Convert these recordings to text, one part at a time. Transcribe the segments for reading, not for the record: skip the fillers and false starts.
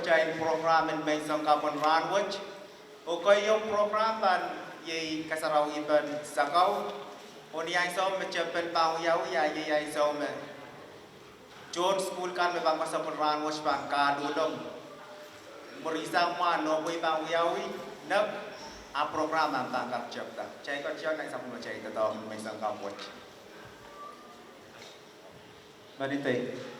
percaya program yang main sangkapan ranwich. Oke yo program ban ye kasarau iban sakau. Oni yang som mencapai bau yau ya ye yang som John school kan memang masa ranwich ban kadu dom. Merisa ma no boy bau yau nak a program yang tangkap cepta. Cai kau cai nak sampai cai tetap main sangkapan. Meditate.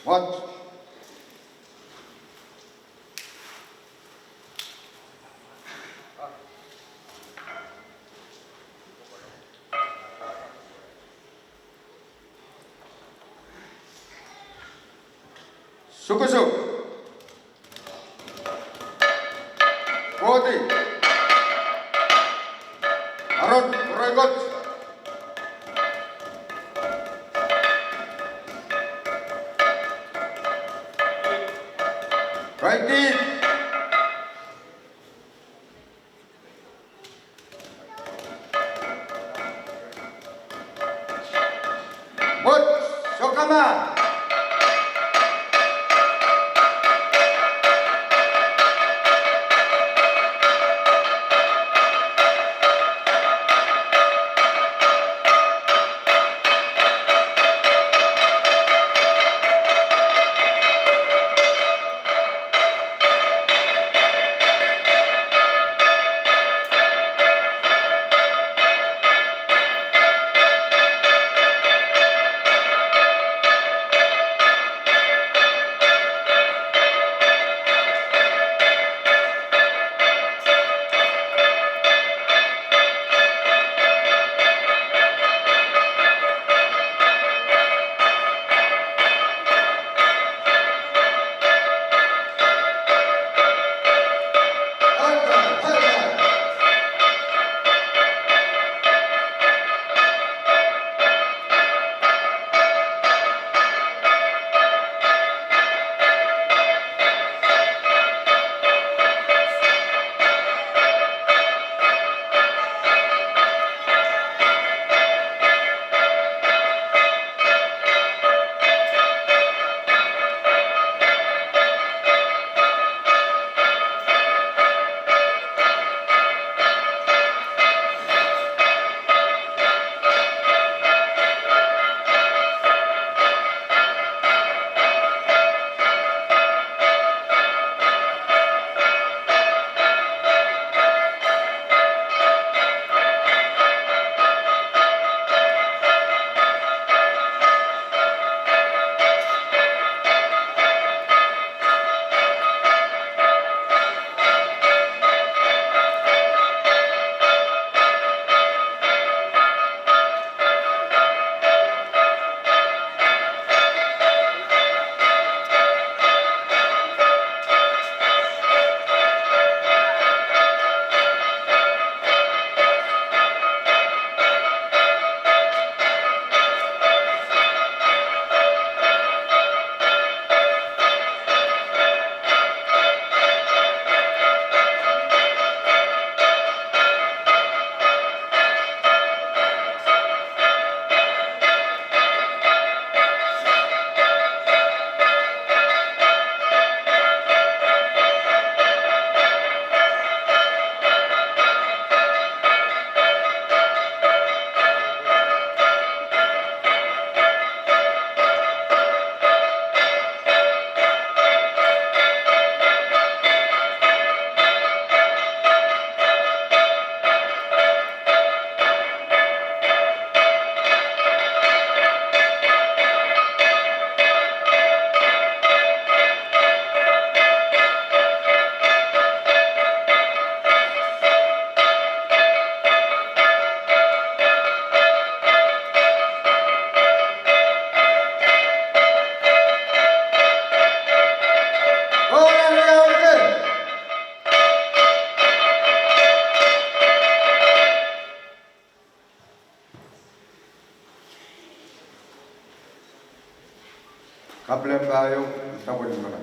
What? Sukusuk. Kodi. Arun, Regot. Righty. What? Sokama. tayo, itaboy mo na.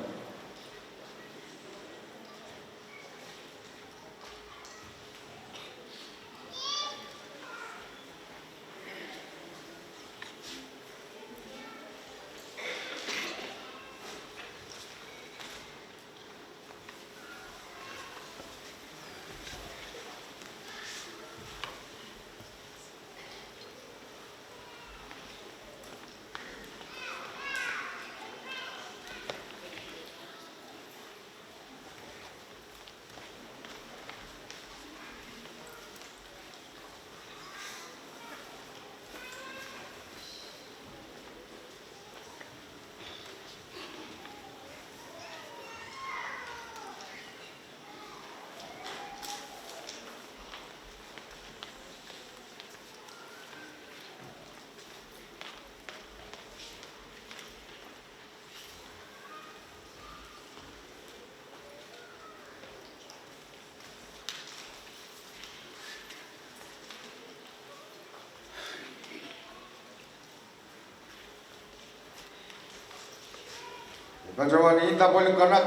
Bajawani itaboy ka na.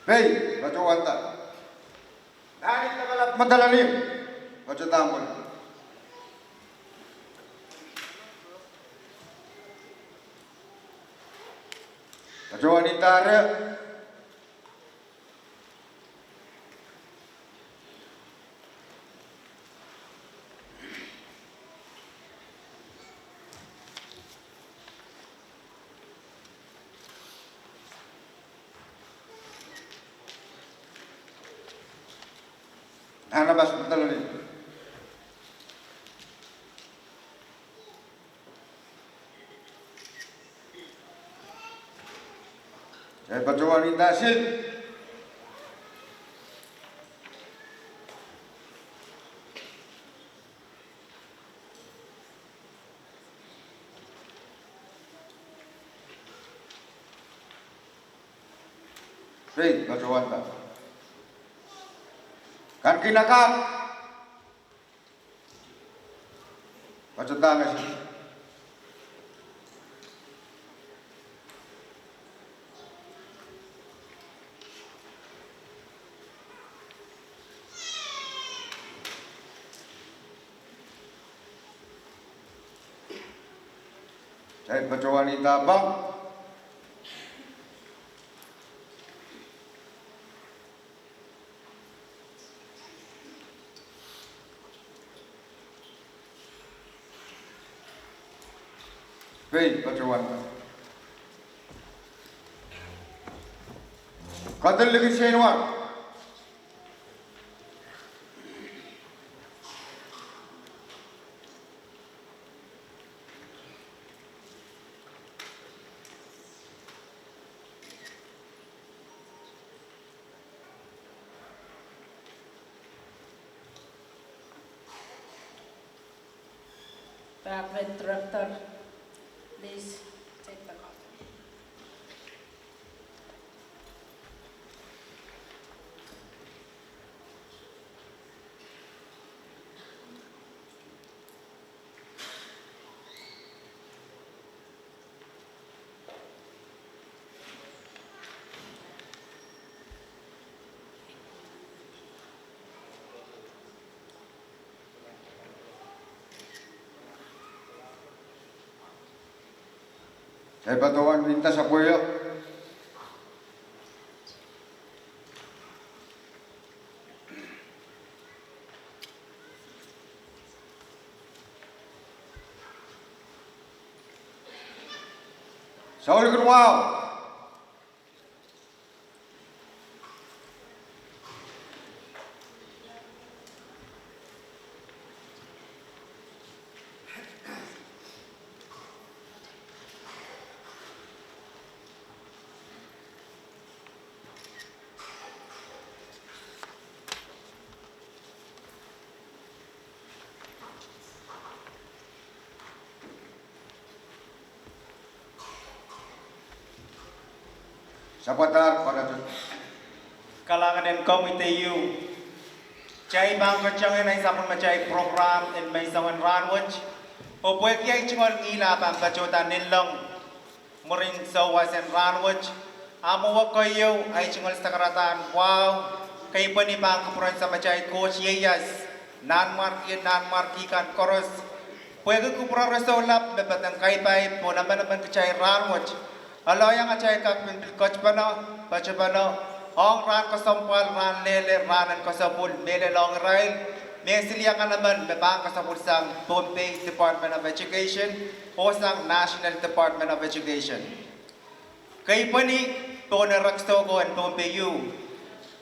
Hei, baca wanta. Dari tagalap madalalim. Baca tampon. Baca wanita ada. Anak bas betul ni. Saya baca wanita asyik. Hei, baca wanita. Kan kinakap. Baca tangan sih. Saya baca wanita bang. Hei, baca wanita. Kadal lagi senwar. PACMED director, please take the call. Saya batuan minta sapuyo. Saul Kurwao. Sapatar para tu. Kalangan and committee you. Chay bang kacang ay sapon machay program in may sawan ranwach. O pwede ay chingol ngila pang kachutan nilang murin sa wasan ranwach. Amo wa kayo ay chingol sa karatan. Wow! Kayo pa ni bang kapuran sa machay coach Yeyas. Nan-marki kan koros. Pwede kupura resolap bebatang kaipay po naman kachay ranwach. Aloy ang kachay kakpin coach pa no? Baca pa no? Ong ran ko sampal, ran lele, ranan ko sa pool, mele long rail. May siliya ka naman, bebang ka sa pool sang Pohnpei Department of Education o sang National Department of Education. Kay pa ni Poneraksto ko and Pohnpei U.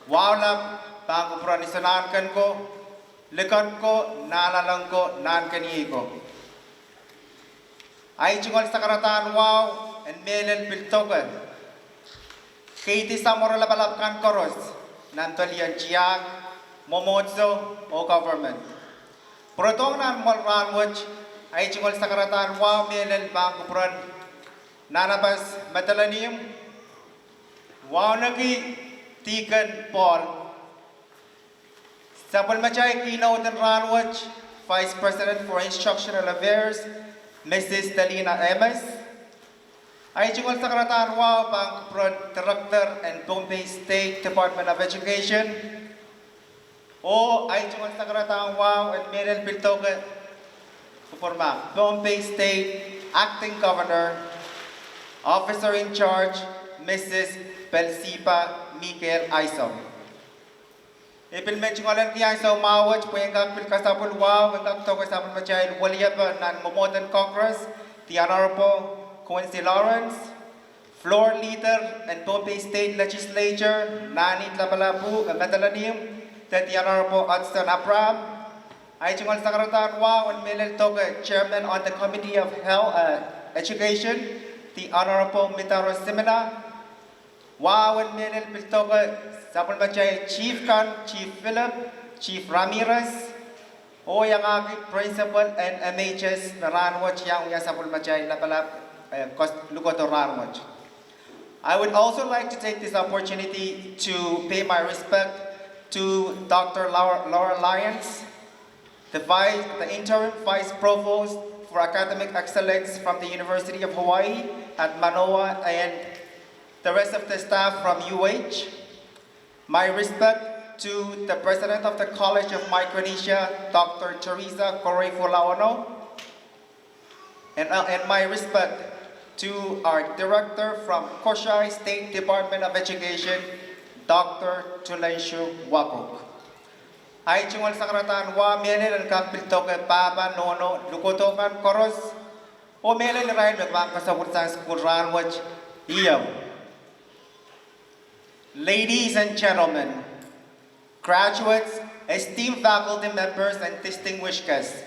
Wow lang, bang kupranisanan kan ko, likan ko, nalalang ko, nan kanihi ko. Ay chungol sa karataan wow, and melel piltokan. Kaiti sa moral balapkan koros, nantolian jiag, momotso, o government. Protong nan malranwach, ay chungol sa karataan wow, melel bang kupran, nanabas matalanim, wow nagi tikan Paul. Sapol machay Keynote and ranwach, Vice President for Instructional Affairs, Mrs. Dalina Emes. Ay chungol sa karataan wow bang Director and Pohnpei State Department of Education. O ay chungol sa karataan wow and Merel Piltoke Kuporma Pohnpei State Acting Governor, Officer in Charge, Mrs. Belsipa Mikel Aisom. Ipilmen chungolan kaya sa mawach puyengang pilkasapul wow and toko sa machay waliyab nan Momotan Congress, the Honorable Quincy Lawrence, Floor Leader and Pohnpei State Legislature, Nani Tlapalapu, Matalanim, the Honorable Hudson Abram, ay chungol sa karataan wow and Melel Toga, Chairman on the Committee of Health Education, the Honorable Mitaro Simina, wow and Melel Piltoga, Sapon Machay Chief Khan, Chief Philip, Chief Ramirez, o yang aking Principal and MHS na ranwach yang Sapon Machay Lapalap, Lugoto ranwach. I would also like to take this opportunity to pay my respect to Dr. Laura Lyons, the Interim Vice Provost for Academic Excellence from the University of Hawaii at Manoa, and the rest of the staff from UH. My respect to the President of the College of Micronesia, Dr. Teresa Corey-Fulauano, and my respect to our Director from Koshai State Department of Education, Dr. Tulenshu Wakok. Ay chungol sa karataan wa melel ang kakpilto kay Papa Nono lukotokan koros o melel rail magmang kasabot sa school ranwach iyaw. Ladies and gentlemen, graduates, esteemed faculty members, and distinguished guests,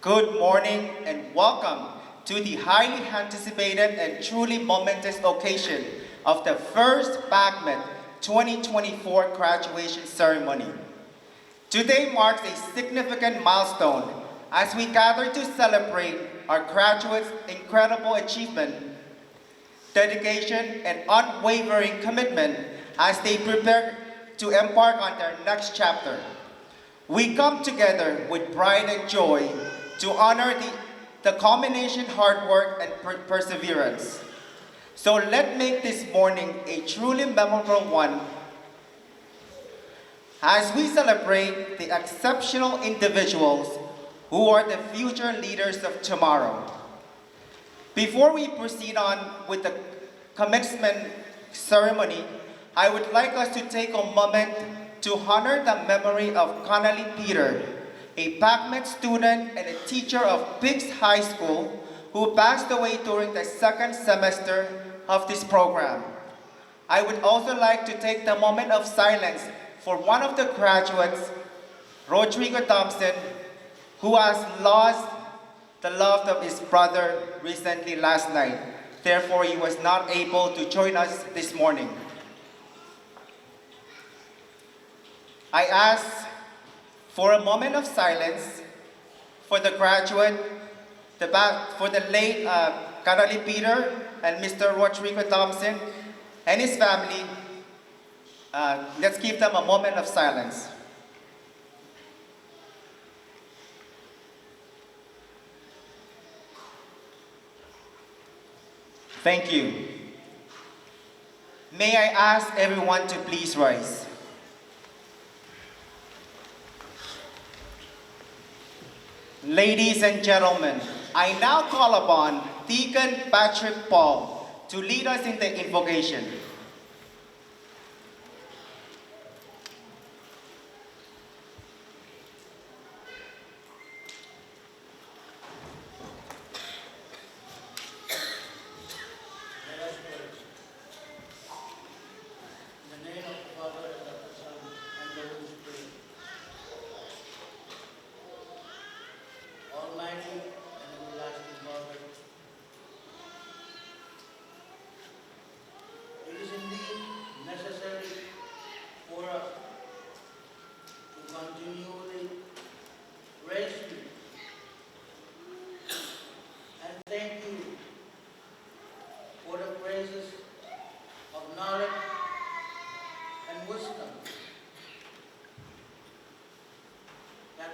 good morning and welcome to the highly anticipated and truly momentous occasion of the first PACMED 2024 graduation ceremony. Today marks a significant milestone as we gather to celebrate our graduates' incredible achievement, dedication, and unwavering commitment as they prepare to embark on their next chapter. We come together with pride and joy to honor the combination hard work and perseverance. So let's make this morning a truly memorable one as we celebrate the exceptional individuals who are the future leaders of tomorrow. Before we proceed on with the commencement ceremony, I would like us to take a moment to honor the memory of Connolly Peter, a PACMED student and a teacher of Biggs High School who passed away during the second semester of this program. I would also like to take the moment of silence for one of the graduates, Rodrigo Thompson, who has lost the love of his brother recently last night. Therefore, he was not able to join us this morning. I ask for a moment of silence for the graduate, for the late Connolly Peter and Mr. Rodrigo Thompson, and his family. Let's give them a moment of silence. Thank you. May I ask everyone to please rise. Ladies and gentlemen, I now call upon Deacon Patrick Paul to lead us in the invocation.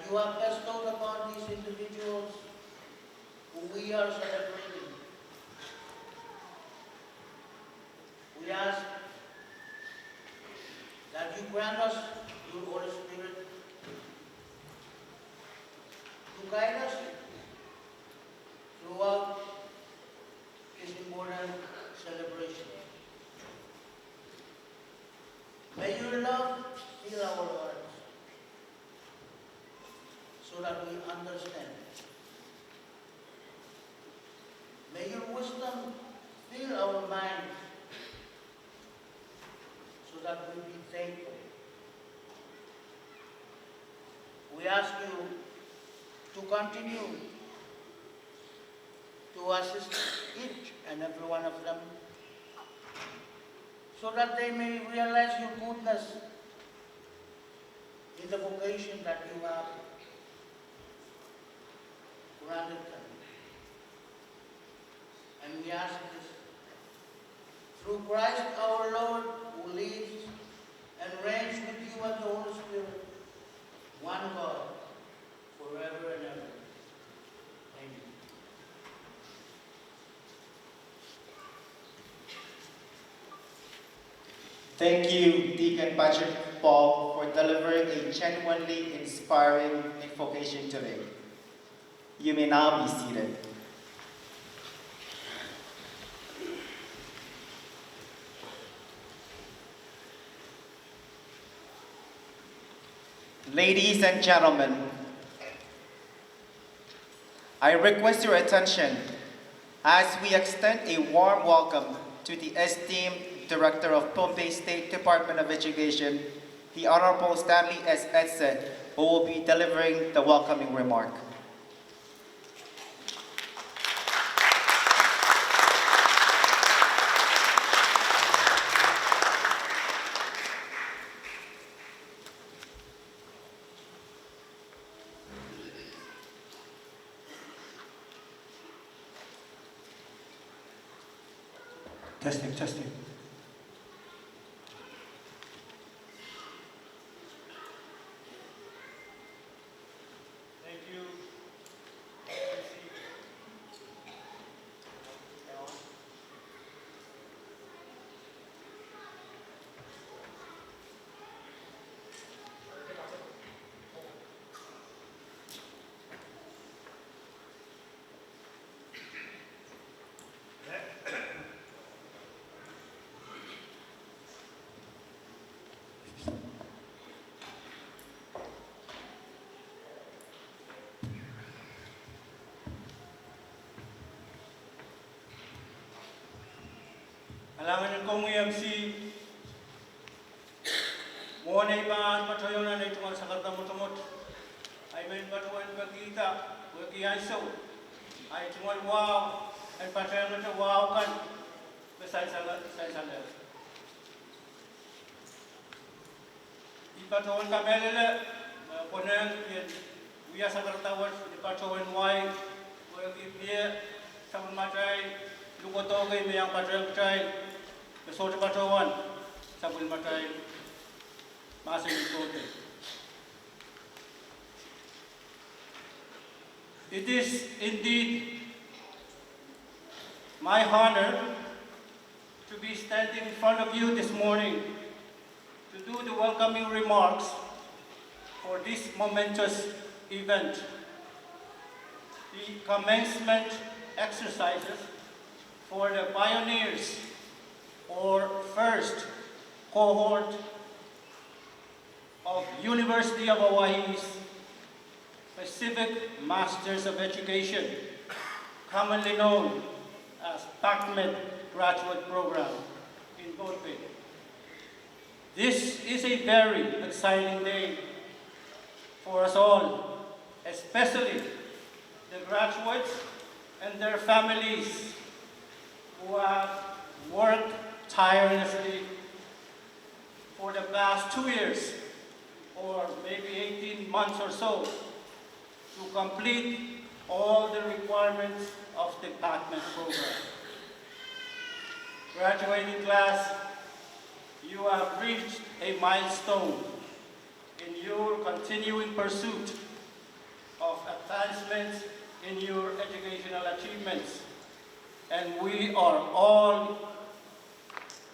You have bestowed upon these individuals who we are celebrating. We ask that you grant us your Holy Spirit to guide us throughout this important celebration. May your love fill our hearts, so that we understand. May your wisdom fill our minds, so that we be thankful. We ask you to continue to assist each and every one of them, so that they may realize your goodness in the vocation that you have granted them. And we ask this through Christ our Lord, who lives and reigns with you and the Holy Spirit, one God, forever and ever. Amen. Thank you, Deacon Patrick Paul, for delivering a genuinely inspiring invocation today. You may now be seated. Ladies and gentlemen, I request your attention as we extend a warm welcome to the esteemed Director of Pohnpei State Department of Education, the Honorable Stanley S. Edson, who will be delivering the welcoming remark. Testing, testing. Thank you. Alangan kong MC mo na ibaan patayon na ito ang sakat na mutumot ay may patuan pagkita pagkiyaso ay tumal wow ay patayon na wow kan besay salat ipatuan kamelele poneng wiya sakar tawas ipatuan wai pagkipie sama matai lukoto kay mayang patayon Besota Batawan, Sabul Matay, Masin Kote. It is indeed my honor to be standing in front of you this morning to do the welcoming remarks for this momentous event. The commencement exercises for the pioneers or first cohort of University of Hawaii's Pacific Masters of Education, commonly known as PACMED graduate program in Pohnpei. This is a very exciting day for us all, especially the graduates and their families who have worked tirelessly for the past 2 years or maybe 18 months or so to complete all the requirements of the PACMED program. Graduating class, you have reached a milestone in your continuing pursuit of advancements in your educational achievements. And we are all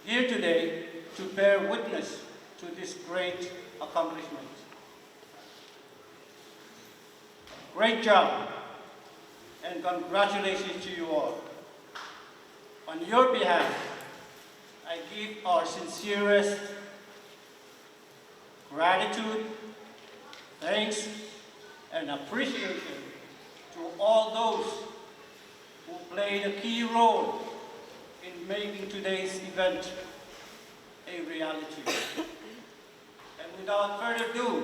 here today to bear witness to this great accomplishment. Great job, and congratulations to you all. On your behalf, I give our sincerest gratitude, thanks, and appreciation to all those who played a key role in making today's event a reality. And without further ado,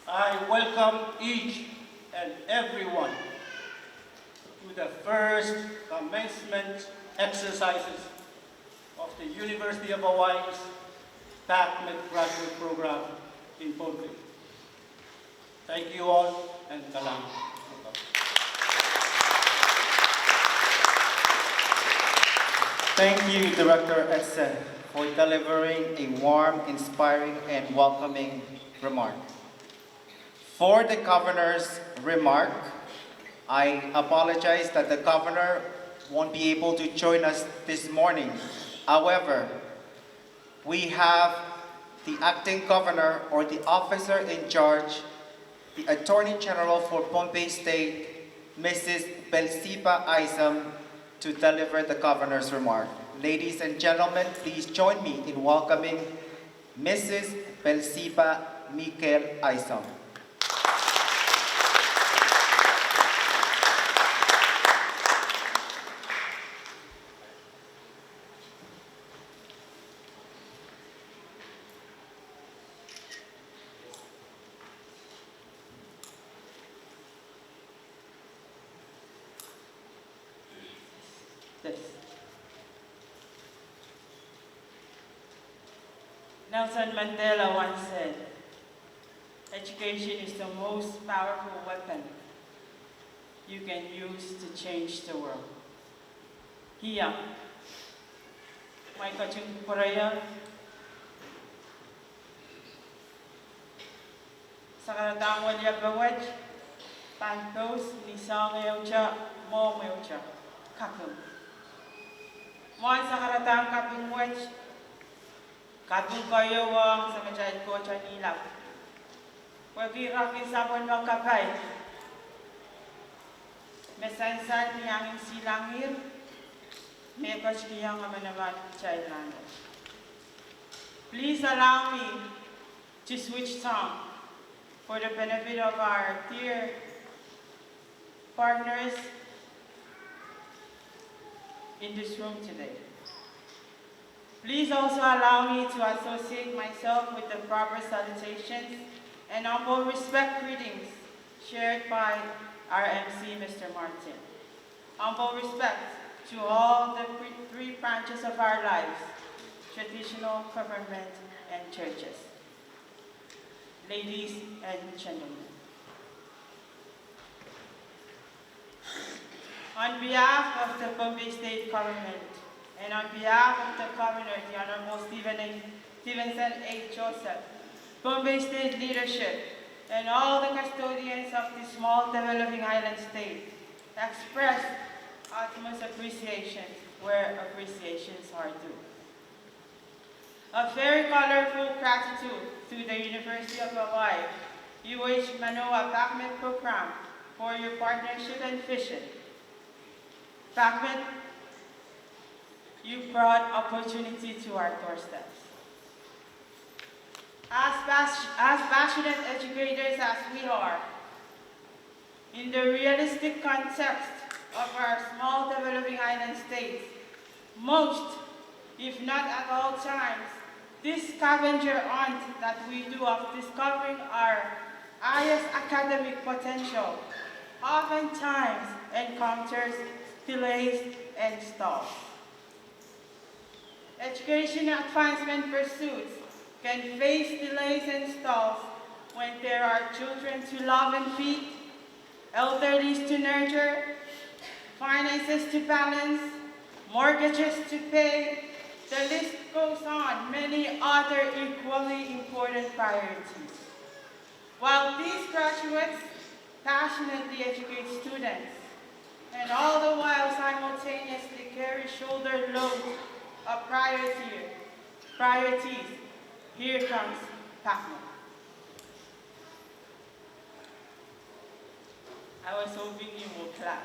I welcome each and everyone to the first commencement exercises of the University of Hawaii's PACMED graduate program in Pohnpei. Thank you all, and kalam. Thank you, Director Edson, for delivering a warm, inspiring, and welcoming remark. For the Governor's remark, I apologize that the Governor won't be able to join us this morning. However, we have the Acting Governor or the officer in charge, the Attorney General for Pohnpei State, Mrs. Belsipa Isam, to deliver the Governor's remark. Ladies and gentlemen, please join me in welcoming Mrs. Belsipa Mikel Isam. Nelson Mandela once said, education is the most powerful weapon you can use to change the world. Here, my kachung Korea, sakaratang walya bawaj, pantos, nisang eucha, mo meucha, kakum. Mon sakaratang kapung waj, Kadung kayo wang sa macay ko cha nilaw. Pagi rakin sabon wang kapay. Mesansan niyang silangir. Mekos kiyang amanaman chay lando. Please allow me to switch song for the benefit of our dear partners in this room today. Please also allow me to associate myself with the proper salutations and humble respect greetings shared by our MC, Mr. Martin. Humble respect to all the three branches of our lives, traditional, government, and churches. Ladies and gentlemen, on behalf of the Pohnpei State Government, and on behalf of the Governor, the Honorable Stevenson A. Joseph, Pohnpei State leadership, and all the custodians of this small developing island state, express utmost appreciation where appreciations are due. A very colorful gratitude to the University of Hawaii, UH Manoa PACMED program for your partnership and vision. PACMED, you brought opportunity to our doorsteps. As passionate educators as we are, in the realistic context of our small developing island states, most, if not at all times, this scavenger hunt that we do of discovering our highest academic potential oftentimes encounters delays and stalls. Education advancement pursuits can face delays and stalls when there are children to love and feed, elderlies to nurture, finances to balance, mortgages to pay. The list goes on, many other equally important priorities. While these graduates passionately educate students, and all the while simultaneously carry shoulder loads of priorities, here comes PACMED. I was hoping you would clap.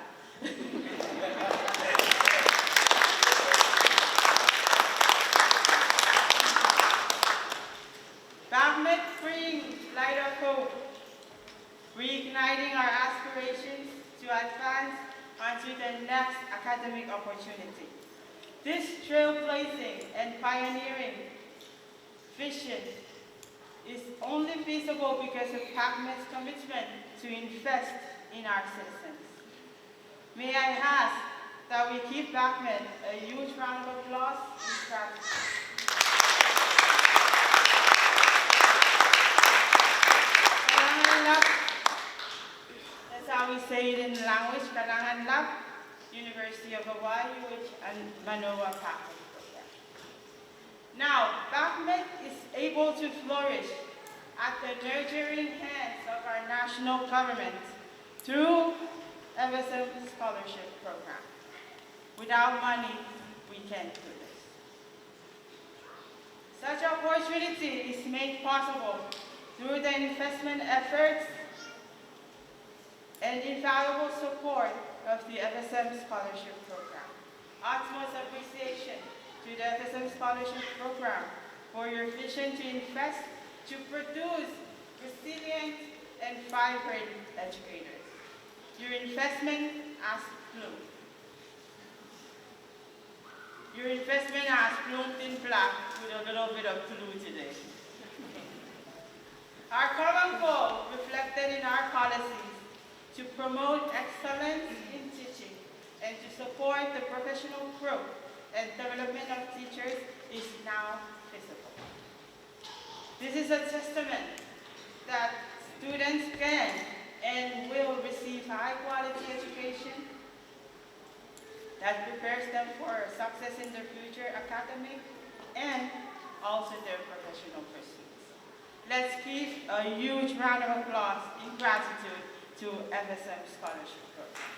PACMED brings light of hope, reigniting our aspirations to advance onto the next academic opportunity. This trailblazing and pioneering vision is only feasible because of PACMED's commitment to invest in our citizens. May I ask that we give PACMED a huge round of applause and gratitude. That's how we say it in language, Kalangan Lab, University of Hawaii, and Manoa PACMED program. Now, PACMED is able to flourish at the nurturing hands of our national government through FSM Scholarship Program. Without money, we can't do this. Such opportunity is made possible through the investment efforts and invaluable support of the FSM Scholarship Program. Utmost appreciation to the FSM Scholarship Program for your vision to invest, to produce resilient and vibrant educators. Your investment has bloomed. Your investment has bloomed in black with a little bit of blue today. Our common goal, reflected in our policies, to promote excellence in teaching and to support the professional growth and development of teachers is now visible. This is a testament that students can and will receive high-quality education that prepares them for success in their future academic and also their professional pursuits. Let's give a huge round of applause in gratitude to FSM Scholarship Program.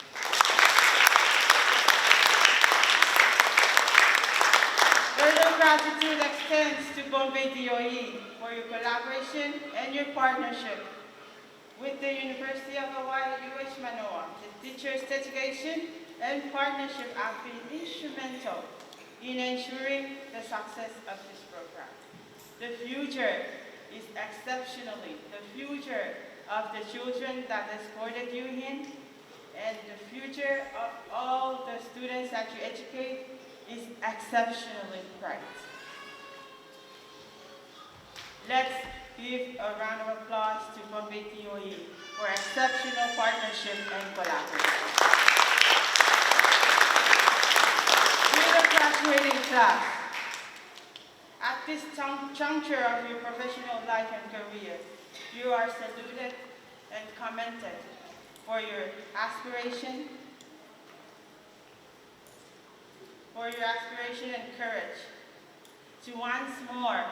Further gratitude extends to Pohnpei DOE for your collaboration and your partnership with the University of Hawaii UH Manoa. The teachers' education and partnership have been instrumental in ensuring the success of this program. The future is exceptionally the future of the children that escorted you in, and the future of all the students that you educate is exceptionally bright. Let's give a round of applause to Pohnpei DOE for exceptional partnership and collaboration. To the graduating class, at this juncture of your professional life and career, you are saluted and commended for your aspiration, for your aspiration and courage to once more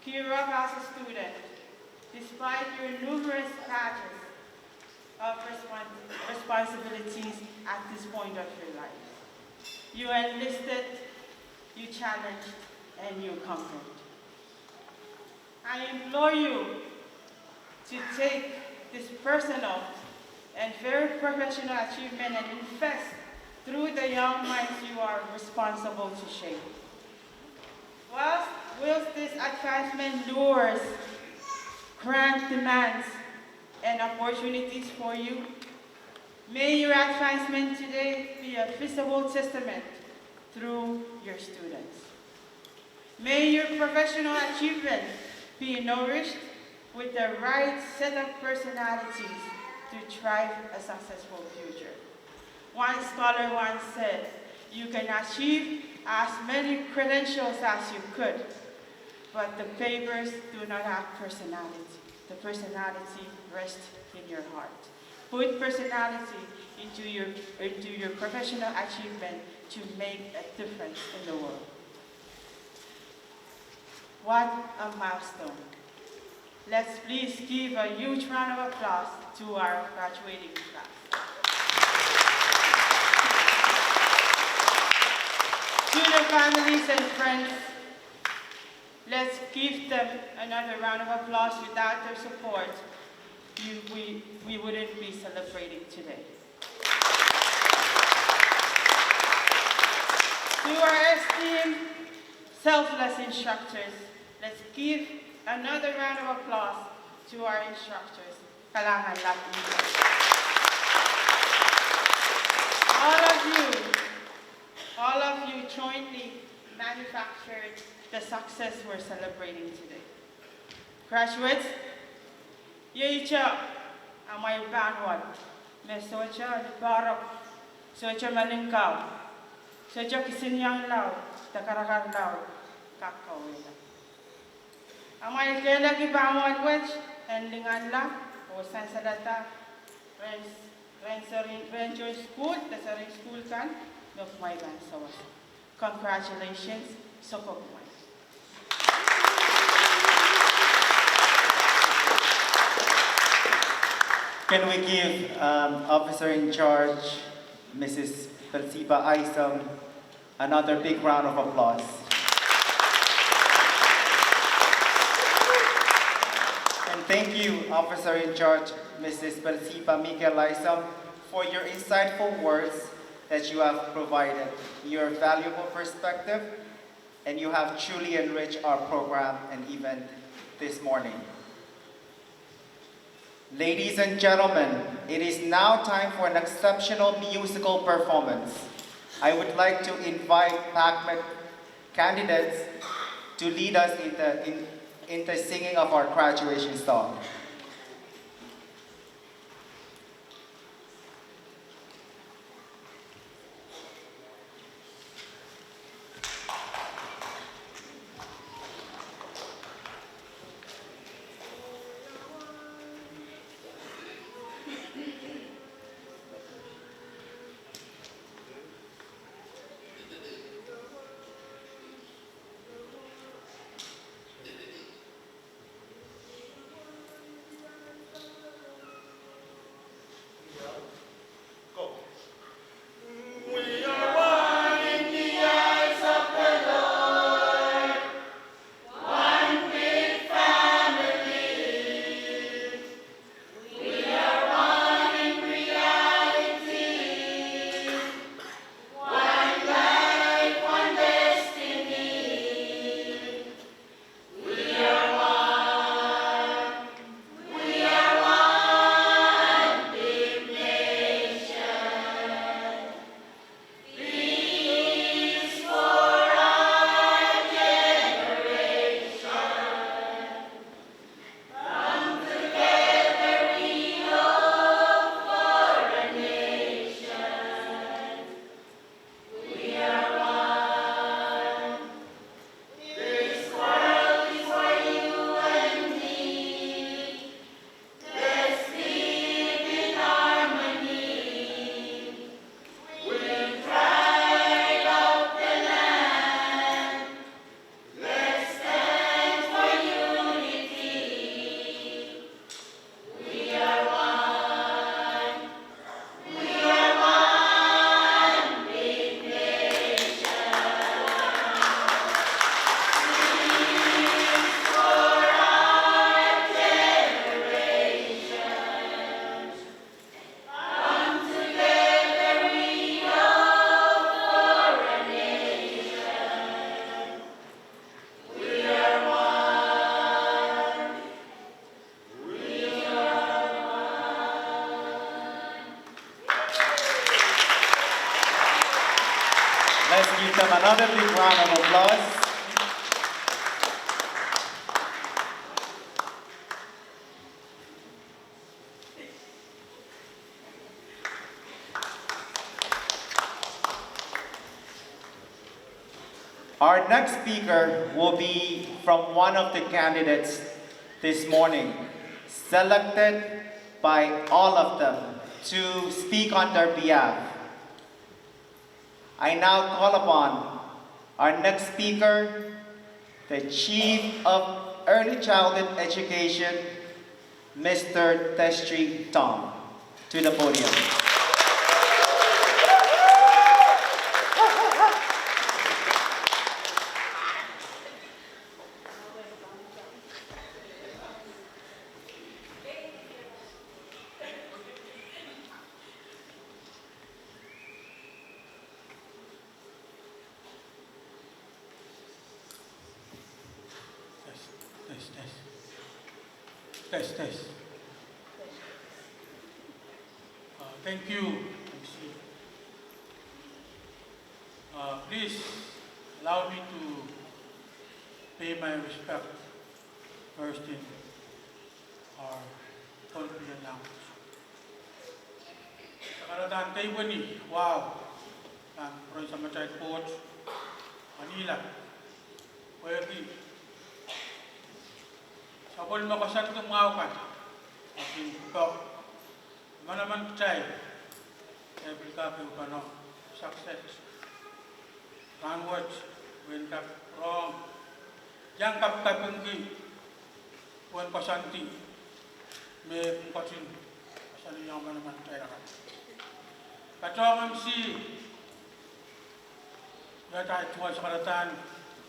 gear up as a student, despite your numerous patches of responsibilities at this point of your life. You enlisted, you challenged, and you conquered. I implore you to take this personal and very professional achievement and invest through the young minds you are responsible to shape. Whilst this advancement lures, grant demands, and opportunities for you, may your advancement today be a visible testament through your students. May your professional achievement be nourished with the right set of personalities to thrive a successful future. One scholar once said, you can achieve as many credentials as you could, but the papers do not have personality. The personality rests in your heart. Put personality into your professional achievement to make a difference in the world. What a milestone. Let's please give a huge round of applause to our graduating class. To the families and friends, let's give them another round of applause. Without their support, we wouldn't be celebrating today. To our esteemed, selfless instructors, let's give another round of applause to our instructors. Kalangan natin. All of you jointly manufactured the success we're celebrating today. Graduates, Yecha, amay banwan, me socha barok, socha malingkaw, socha kisinyang law, takarakan law, kakawin. Amay kailan ibanwan wedge, and lingan lang, o san salata, Rancho school, the Saring school kan, of my band sawas. Congratulations, Sokokumai. Can we give Officer in Charge, Mrs. Persiba Aisam, another big round of applause? And thank you, Officer in Charge, Mrs. Persiba Miguel Aisam, for your insightful words that you have provided, your valuable perspective, and you have truly enriched our program and event this morning. Ladies and gentlemen, it is now time for an exceptional musical performance. I would like to invite PACMED candidates to lead us in the singing of our graduation song. give them another big round of applause. Our next speaker will be from one of the candidates this morning, selected by all of them to speak on their behalf. I now call upon our next speaker, the Chief of Early Childhood Education, Mr. Testri Tom, to the podium. Test. Thank you. Please allow me to pay my respect first in our Pohnpei language. Sakaratan kay Wani, wow, ang proy sa machay coach, Manila, Wagi. Sabon makasat tumawakan, aking ko, manaman chay, every copy of ano, success. Language, when kap wrong, yang kap kapungki, when pasanti, may pungkasin, pasali yang manaman chay rakan. Kacawang si, yata ituan sakaratan,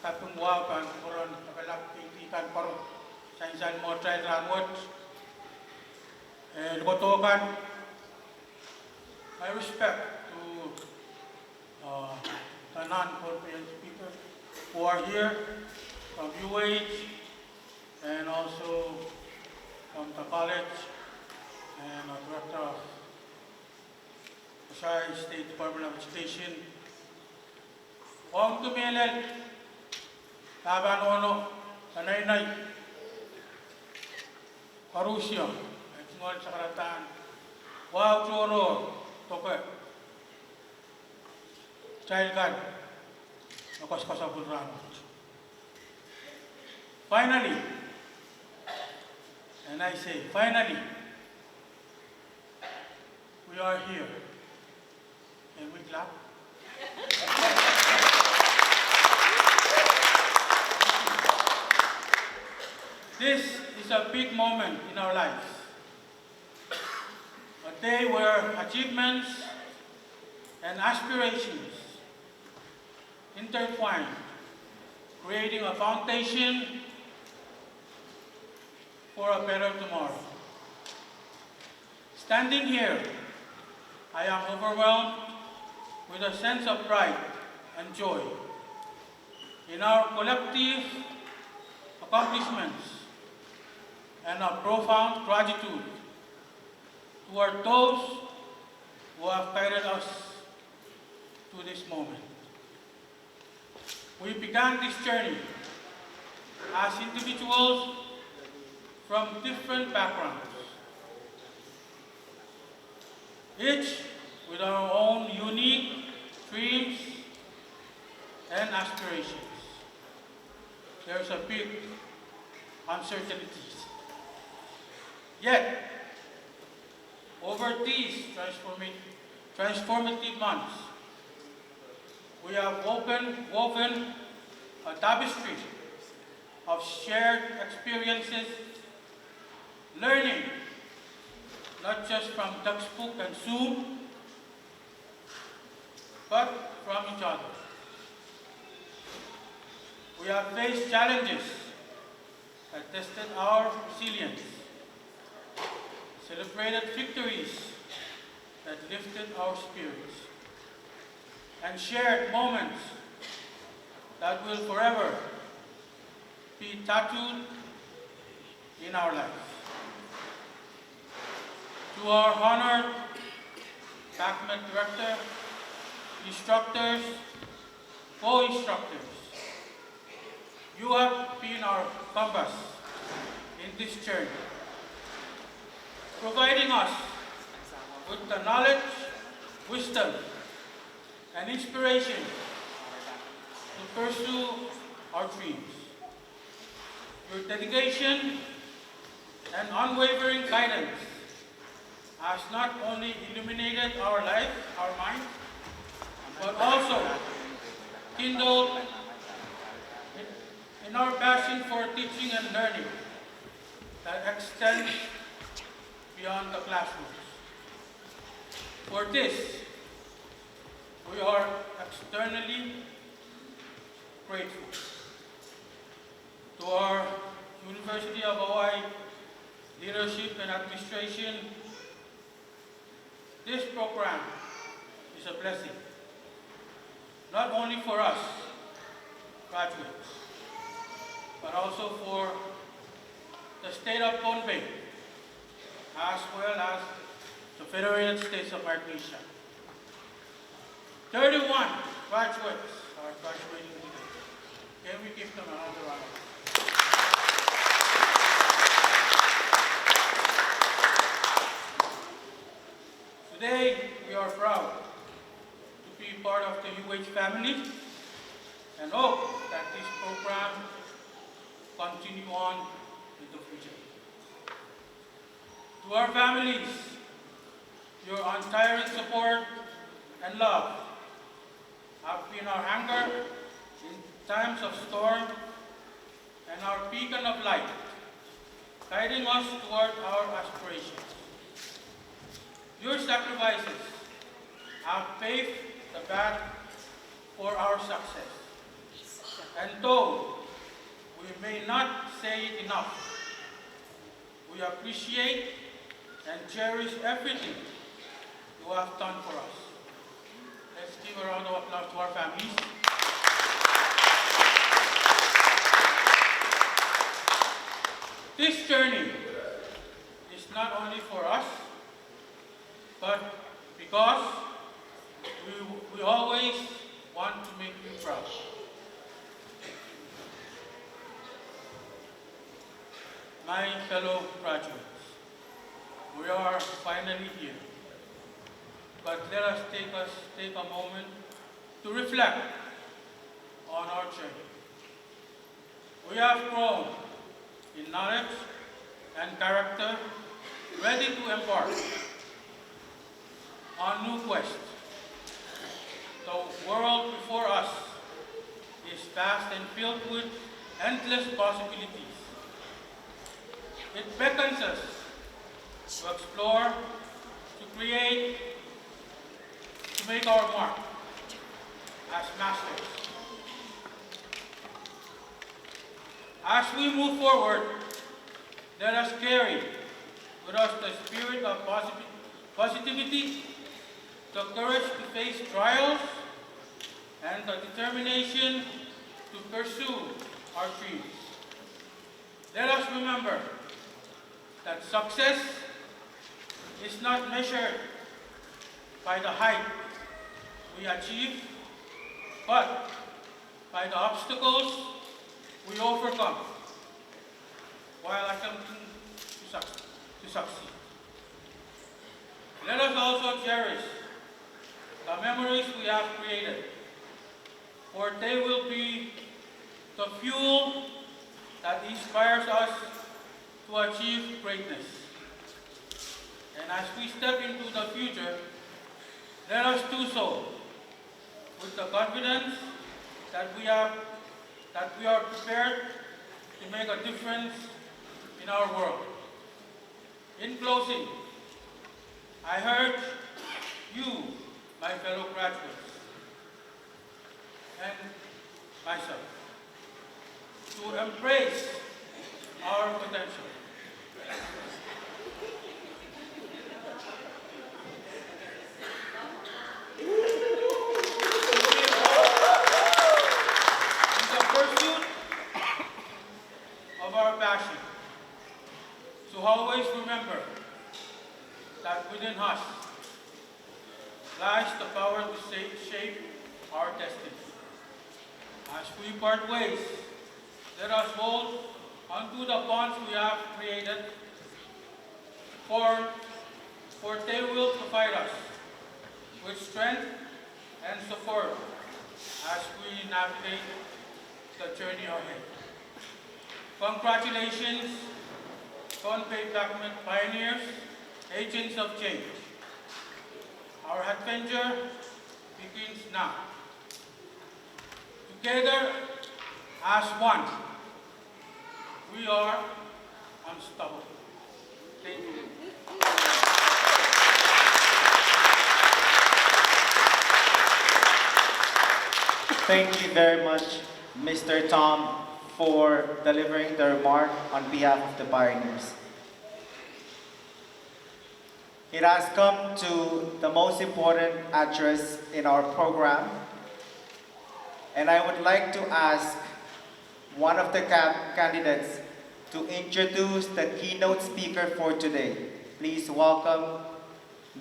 kapungwakan, koron, nakalak, ikan parong. Sainsan mo try language and lukotokan. I respect to the non-Pohnpei speakers who are here from UH and also from the college and the Director of Pasay State Department of Education. Huwag tumilit, laban ono, sanay-nay. Parusya, semua sakaratan, wow coro, toke, cairkan, nakos-kosa bulran. Finally, and I say, finally, we are here. Can we clap? This is a big moment in our lives. A day where achievements and aspirations intertwine, creating a foundation for a better tomorrow. Standing here, I am overwhelmed with a sense of pride and joy in our collective accomplishments and a profound gratitude toward those who have guided us to this moment. We began this journey as individuals from different backgrounds, each with our own unique dreams and aspirations. There's a big uncertainties. Yet, over these transformative months, we have woven a tapestry of shared experiences, learning not just from textbook and Zoom, but from each other. We have faced challenges that tested our resilience, celebrated victories that lifted our spirits, and shared moments that will forever be tattooed in our lives. To our honored PACMED director, instructors, co-instructors, you have been our compass in this journey, providing us with the knowledge, wisdom, and inspiration to pursue our dreams. Your dedication and unwavering guidance has not only illuminated our life, our mind, but also kindled in our passion for teaching and learning that extends beyond the classrooms. For this, we are externally grateful to our University of Hawaii leadership and administration. This program is a blessing, not only for us graduates, but also for the state of Pohnpei, as well as the Federated States of Micronesia. 31 graduates are graduating today. Can we give them another round? Today, we are proud to be part of the UH family and hope that this program continue on in the future. To our families, your untiring support and love have been our anchor in times of storm and our beacon of light, guiding us toward our aspirations. Your sacrifices have paved the path for our success. And though we may not say it enough, we appreciate and cherish everything you have done for us. Let's give a round of applause to our families. This journey is not only for us, but because we always want to make you proud. My fellow graduates, we are finally here. But let us take a moment to reflect on our journey. We have grown in knowledge and character, ready to embark on new quest. The world before us is vast and filled with endless possibilities. It beckons us to explore, to create, to make our mark as masters. As we move forward, let us carry with us the spirit of positivity, the courage to face trials, and the determination to pursue our dreams. Let us remember that success is not measured by the height we achieve, but by the obstacles we overcome while attempting to succeed. Let us also cherish the memories we have created, for they will be the fuel that inspires us to achieve greatness. And as we step into the future, let us do so with the confidence that we are prepared to make a difference in our world. In closing, I urge you, my fellow graduates, and myself, to embrace our potential. In the pursuit of our passion, to always remember that within us lies the power to shape our destiny. As we part ways, let us hold onto the bonds we have created, for they will provide us with strength and support as we navigate the journey ahead. Congratulations, Pohnpei PACMED pioneers, agents of change. Our adventure begins now. Together as one, we are unstoppable. Thank you. Thank you very much, Mr. Tom, for delivering the remark on behalf of the pioneers. It has come to the most important address in our program, and I would like to ask one of the candidates to introduce the keynote speaker for today. Please welcome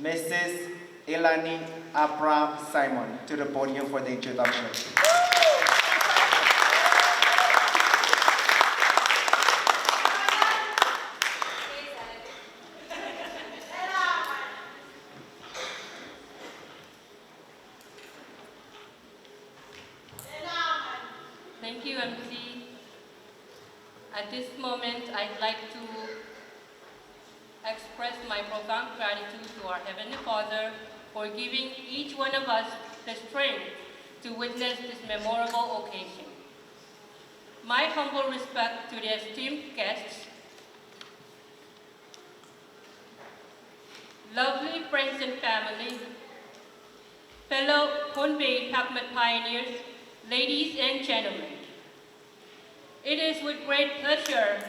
Mrs. Elani Abraham Simon to the podium for the introduction. Thank you, MC. At this moment, I'd like to express my profound gratitude to our Heavenly Father for giving each one of us the strength to witness this memorable occasion. My humble respect to the esteemed guests, lovely friends and family, fellow Pohnpei PACMED pioneers, ladies and gentlemen. It is with great pleasure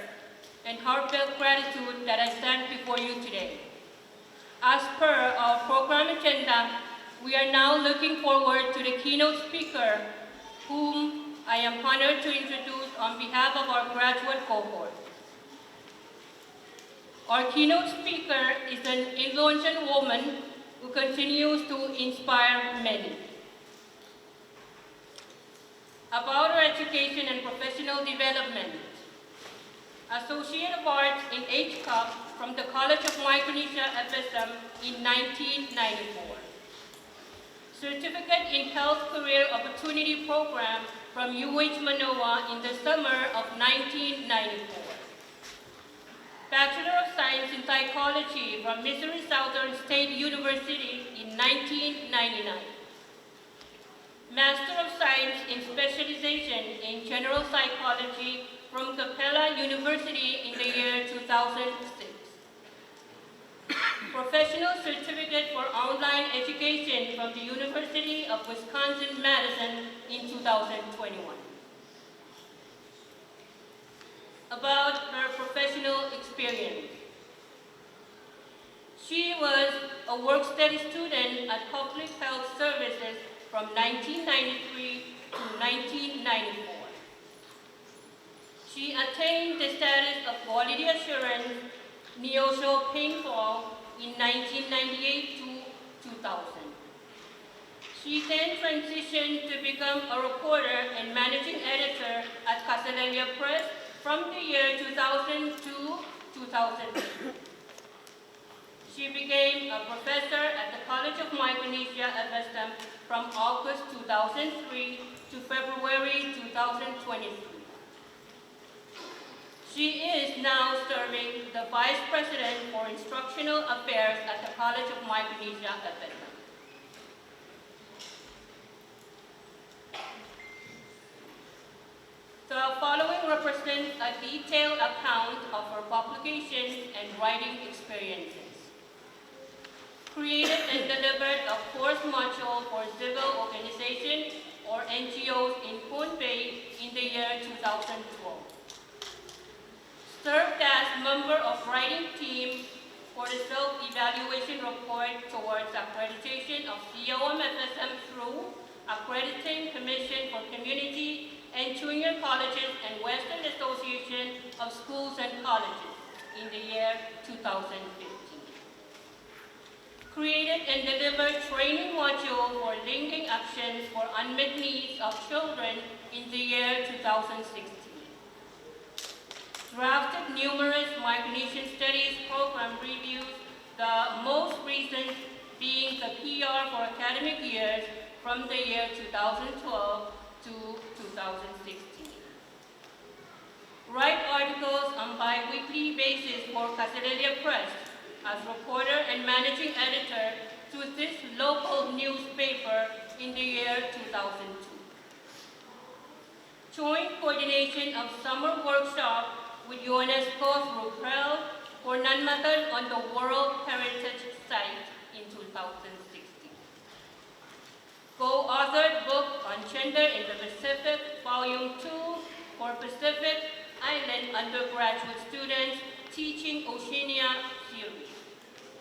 and heartfelt gratitude that I stand before you today. As per our program agenda, we are now looking forward to the keynote speaker, whom I am honored to introduce on behalf of our graduate cohort. Our keynote speaker is an influential woman who continues to inspire many. About her education and professional development, Associate of Arts in HCOP from the College of Micronesia FSM in 1994. Certificate in Health Career Opportunity Program from UH Manoa in the summer of 1994. Bachelor of Science in Psychology from Missouri Southern State University in 1999. Master of Science in Specialization in General Psychology from Capella University in the year 2006. Professional Certificate for Online Education from the University of Wisconsin-Madison in 2021. About her professional experience. She was a work-study student at Public Health Services from 1993 to 1994. She attained the status of Quality Assurance Neosho Painful in 1998 to 2000. She then transitioned to become a reporter and managing editor at Casalelia Press from the year 2000 to 2003. She became a professor at the College of Micronesia FSM from August 2003 to February 2023. She is now serving the Vice President for Instructional Affairs at the College of Micronesia FSM. The following represents a detailed account of her publications and writing experiences. Created and delivered a course module for civil organizations or NGOs in Pohnpei in the year 2012. Served as member of writing team for the self-evaluation report towards accreditation of COM-FSM through Accrediting Commission for Community and Junior Colleges and Western Association of Schools and Colleges in the year 2015. created and delivered training module for linking actions for unmet needs of children in the year 2016. Drafted numerous Micronesian Studies program reviews, the most recent being the PR for academic years from the year 2012 to 2016. Write articles on bi-weekly basis for Castellia Press as reporter and managing editor to this local newspaper in the year 2002. Joint coordination of summer workshop with UNESCO's Conferral for non-matters on the World Heritage Site in 2016. Co-authored book on Gender in the Pacific, Volume 2 for Pacific Island undergraduate students teaching Oceania series.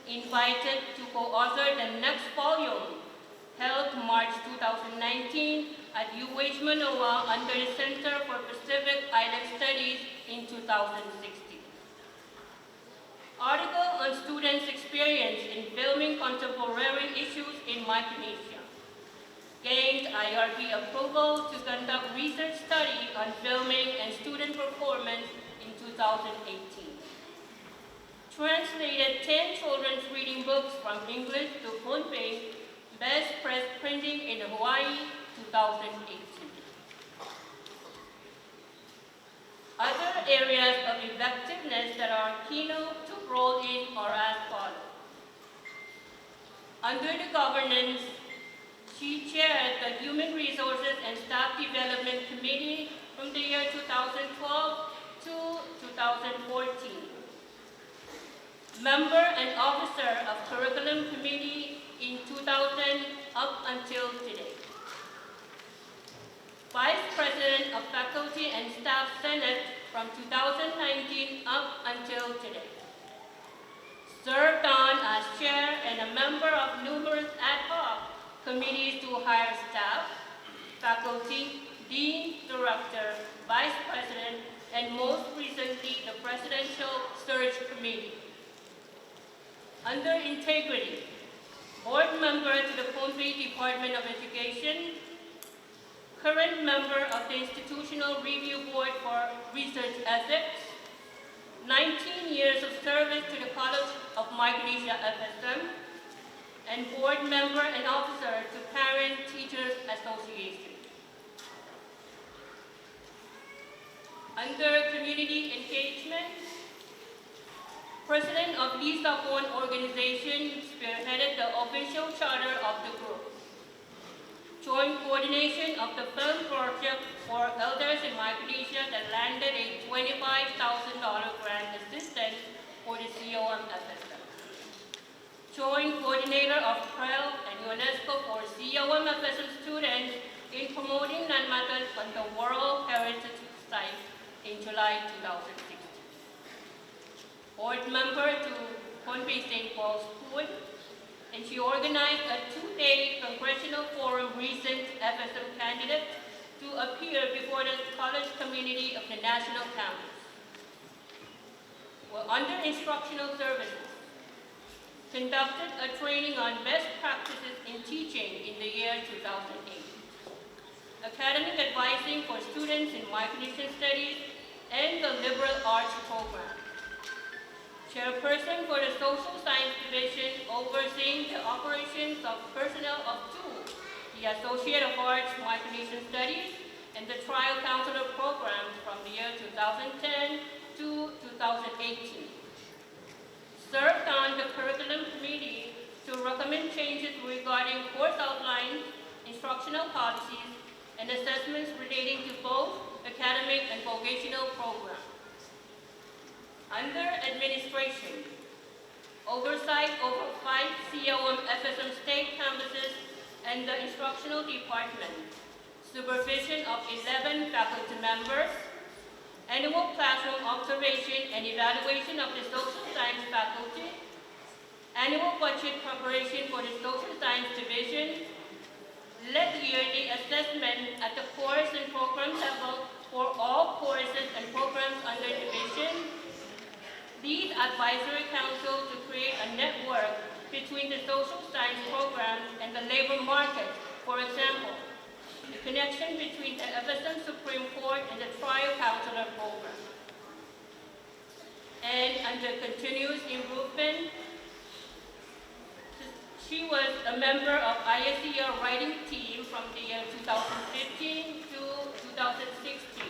Invited to co-author the next volume, held March 2019 at UH Manoa under the Center for Pacific Island Studies in 2016. Article on students' experience in filming contemporary issues in Micronesia. Gained IRB approval to conduct research study on filming and student performance in 2018. Translated 10 children's reading books from English to Pohnpei, Best Press Printing in Hawaii, 2018. Other areas of effectiveness that our Keynote took role in are as follows. Under the governance, she chaired the Human Resources and Staff Development Committee from the year 2012 to 2014. Member and officer of Curriculum Committee in 2000 up until today. Vice President of Faculty and Staff Senate from 2019 up until today. Served on as chair and a member of numerous ad hoc committees to hire staff, faculty, dean, director, vice president, and most recently the Presidential Search Committee. Under integrity, board member to the Pohnpei Department of Education, current member of the Institutional Review Board for Research Ethics, 19 years of service to the College of Micronesia FSM, and board member and officer to Parent Teachers Association. Under community engagement, President of Lisa Bourne Organization spearheaded the official charter of the group. Joint coordination of the film project for elders in Micronesia that landed a $25,000 grant assistance for the COM FSM. Joint coordinator of PREL and UNESCO for COM FSM students in promoting non-matters on the World Heritage Site in July 2016. Board member to Pohnpei St. Paul's School, and she organized a 2-day congressional forum recent FSM candidate to appear before the college community of the national campus. Well, under instructional services, conducted a training on best practices in teaching in the year 2008. Academic advising for students in Micronesian Studies and the Liberal Arts program. Chairperson for the Social Science Division, overseeing the operations of personnel of two, the Associate of Arts Micronesian Studies and the Trial Counselor programs from the year 2010 to 2018. Served on the Curriculum Committee to recommend changes regarding course outlines, instructional policies, and assessments relating to both academic and vocational programs. Under administration, oversight over 5 COM FSM state campuses and the instructional department, supervision of 11 faculty members, annual classroom observation and evaluation of the social science faculty, annual budget preparation for the social science division, led yearly assessment at the course and program level for all courses and programs under division, lead advisory council to create a network between the social science programs and the labor market. For example, the connection between the FSM Supreme Court and the trial counselor program. And under continuous improvement, she was a member of ISER writing team from the year 2015 to 2016,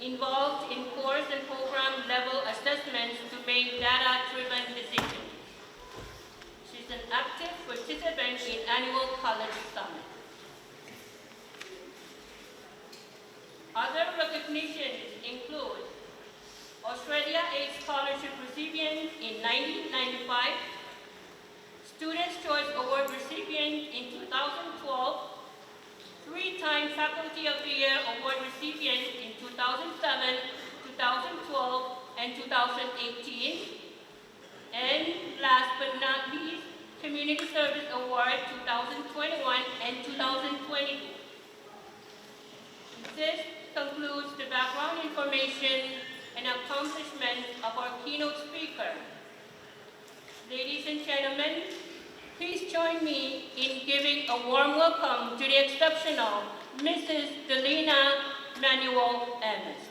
involved in course and program level assessments to make data-driven decisions. She's an active participant in annual college summit. Other recognitions include Australia Aid Scholarship recipient in 1995, Students' Choice Award recipient in 2012, three-time Faculty of the Year Award recipient in 2007, 2012, and 2018, and last but not least, Community Service Award 2021 and 2022. This concludes the background information and accomplishments of our keynote speaker. Ladies and gentlemen, please join me in giving a warm welcome to the exceptional Mrs. Delina Manuel Evans.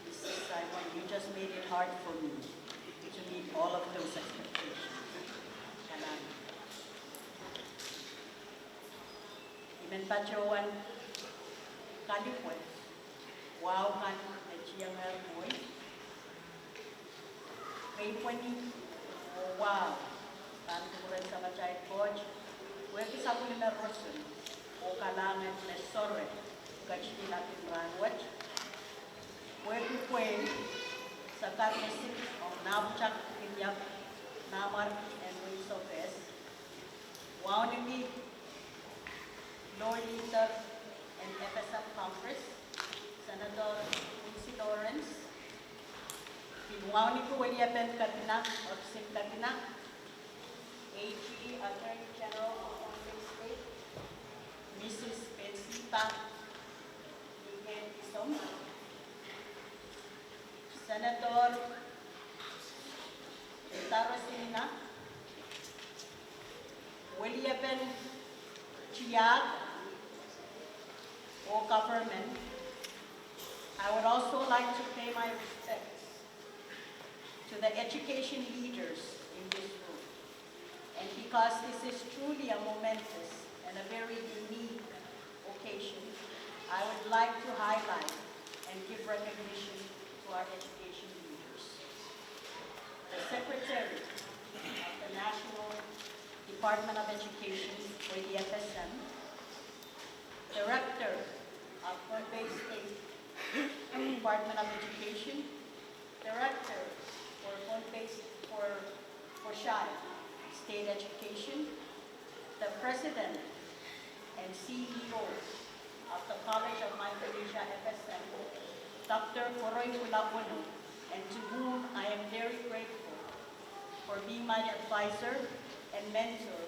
Mrs. Simon, you just made it hard for me to meet all of those expectations. Imen pachawan kalipwet, wow kan achiyang boy. May pwani, wow, kan kukulan sa machay coach, weki sa kunin na rosun, o kalangan na sorry. Kachini natin ranwat. Pwede sa karnesit o nabuchak kinyap namar and ways of S. Wow nimi Lord Leader and FSM Conference, Senator Lucy Lawrence. Wow ni ko waliyapen katina o sim katina. AG Attorney General of Pohnpei State, Mrs. Bensita Senator Tarasina, William Chiag, or government. I would also like to pay my respects to the education leaders in this room. And because this is truly a momentous and a very unique occasion, I would like to highlight and give recognition to our education leaders. The Secretary of the National Department of Education, or the FSM, Director of Pohnpei State Department of Education, Director for Pohnpei for Shai State Education, the President and CEO of the College of Micronesia FSM, Dr. Koroy Pulapuno, and to whom I am very grateful for being my advisor and mentor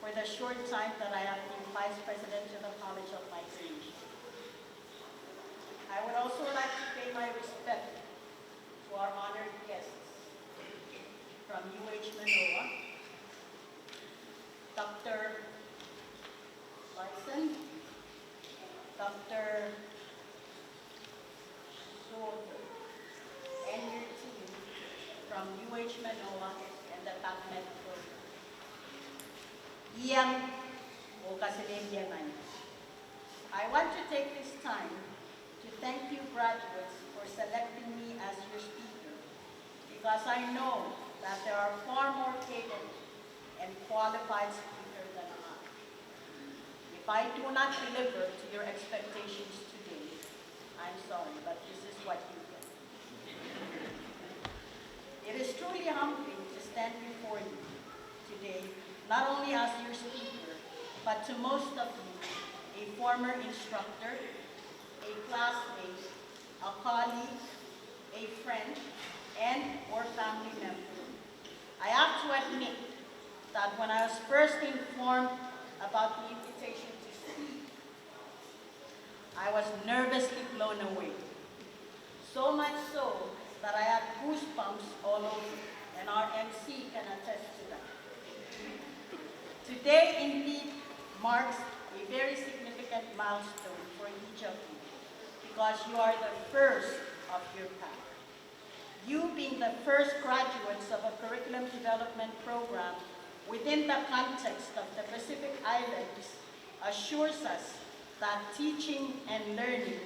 for the short time that I have been Vice President of the College of Micronesia. I would also like to pay my respect to our honored guests from UH Manoa, Dr. Larson, Dr. Soto, and your team from UH Manoa and the PACMED program. Iyang o kasilibyanan. I want to take this time to thank you graduates for selecting me as your speaker, because I know that there are far more capable and qualified speakers than I. If I do not deliver to your expectations today, I'm sorry, but this is what you get. It is truly humbling to stand before you today, not only as your speaker, but to most of you, a former instructor, a classmate, a colleague, a friend, and or family member. I have to admit that when I was first informed about the invitation to speak, I was nervously blown away. So much so that I had goosebumps all over, and our MC can attest to that. Today indeed marks a very significant milestone for each of you, because you are the first of your path. You being the first graduates of a curriculum development program within the context of the Pacific Islands assures us that teaching and learning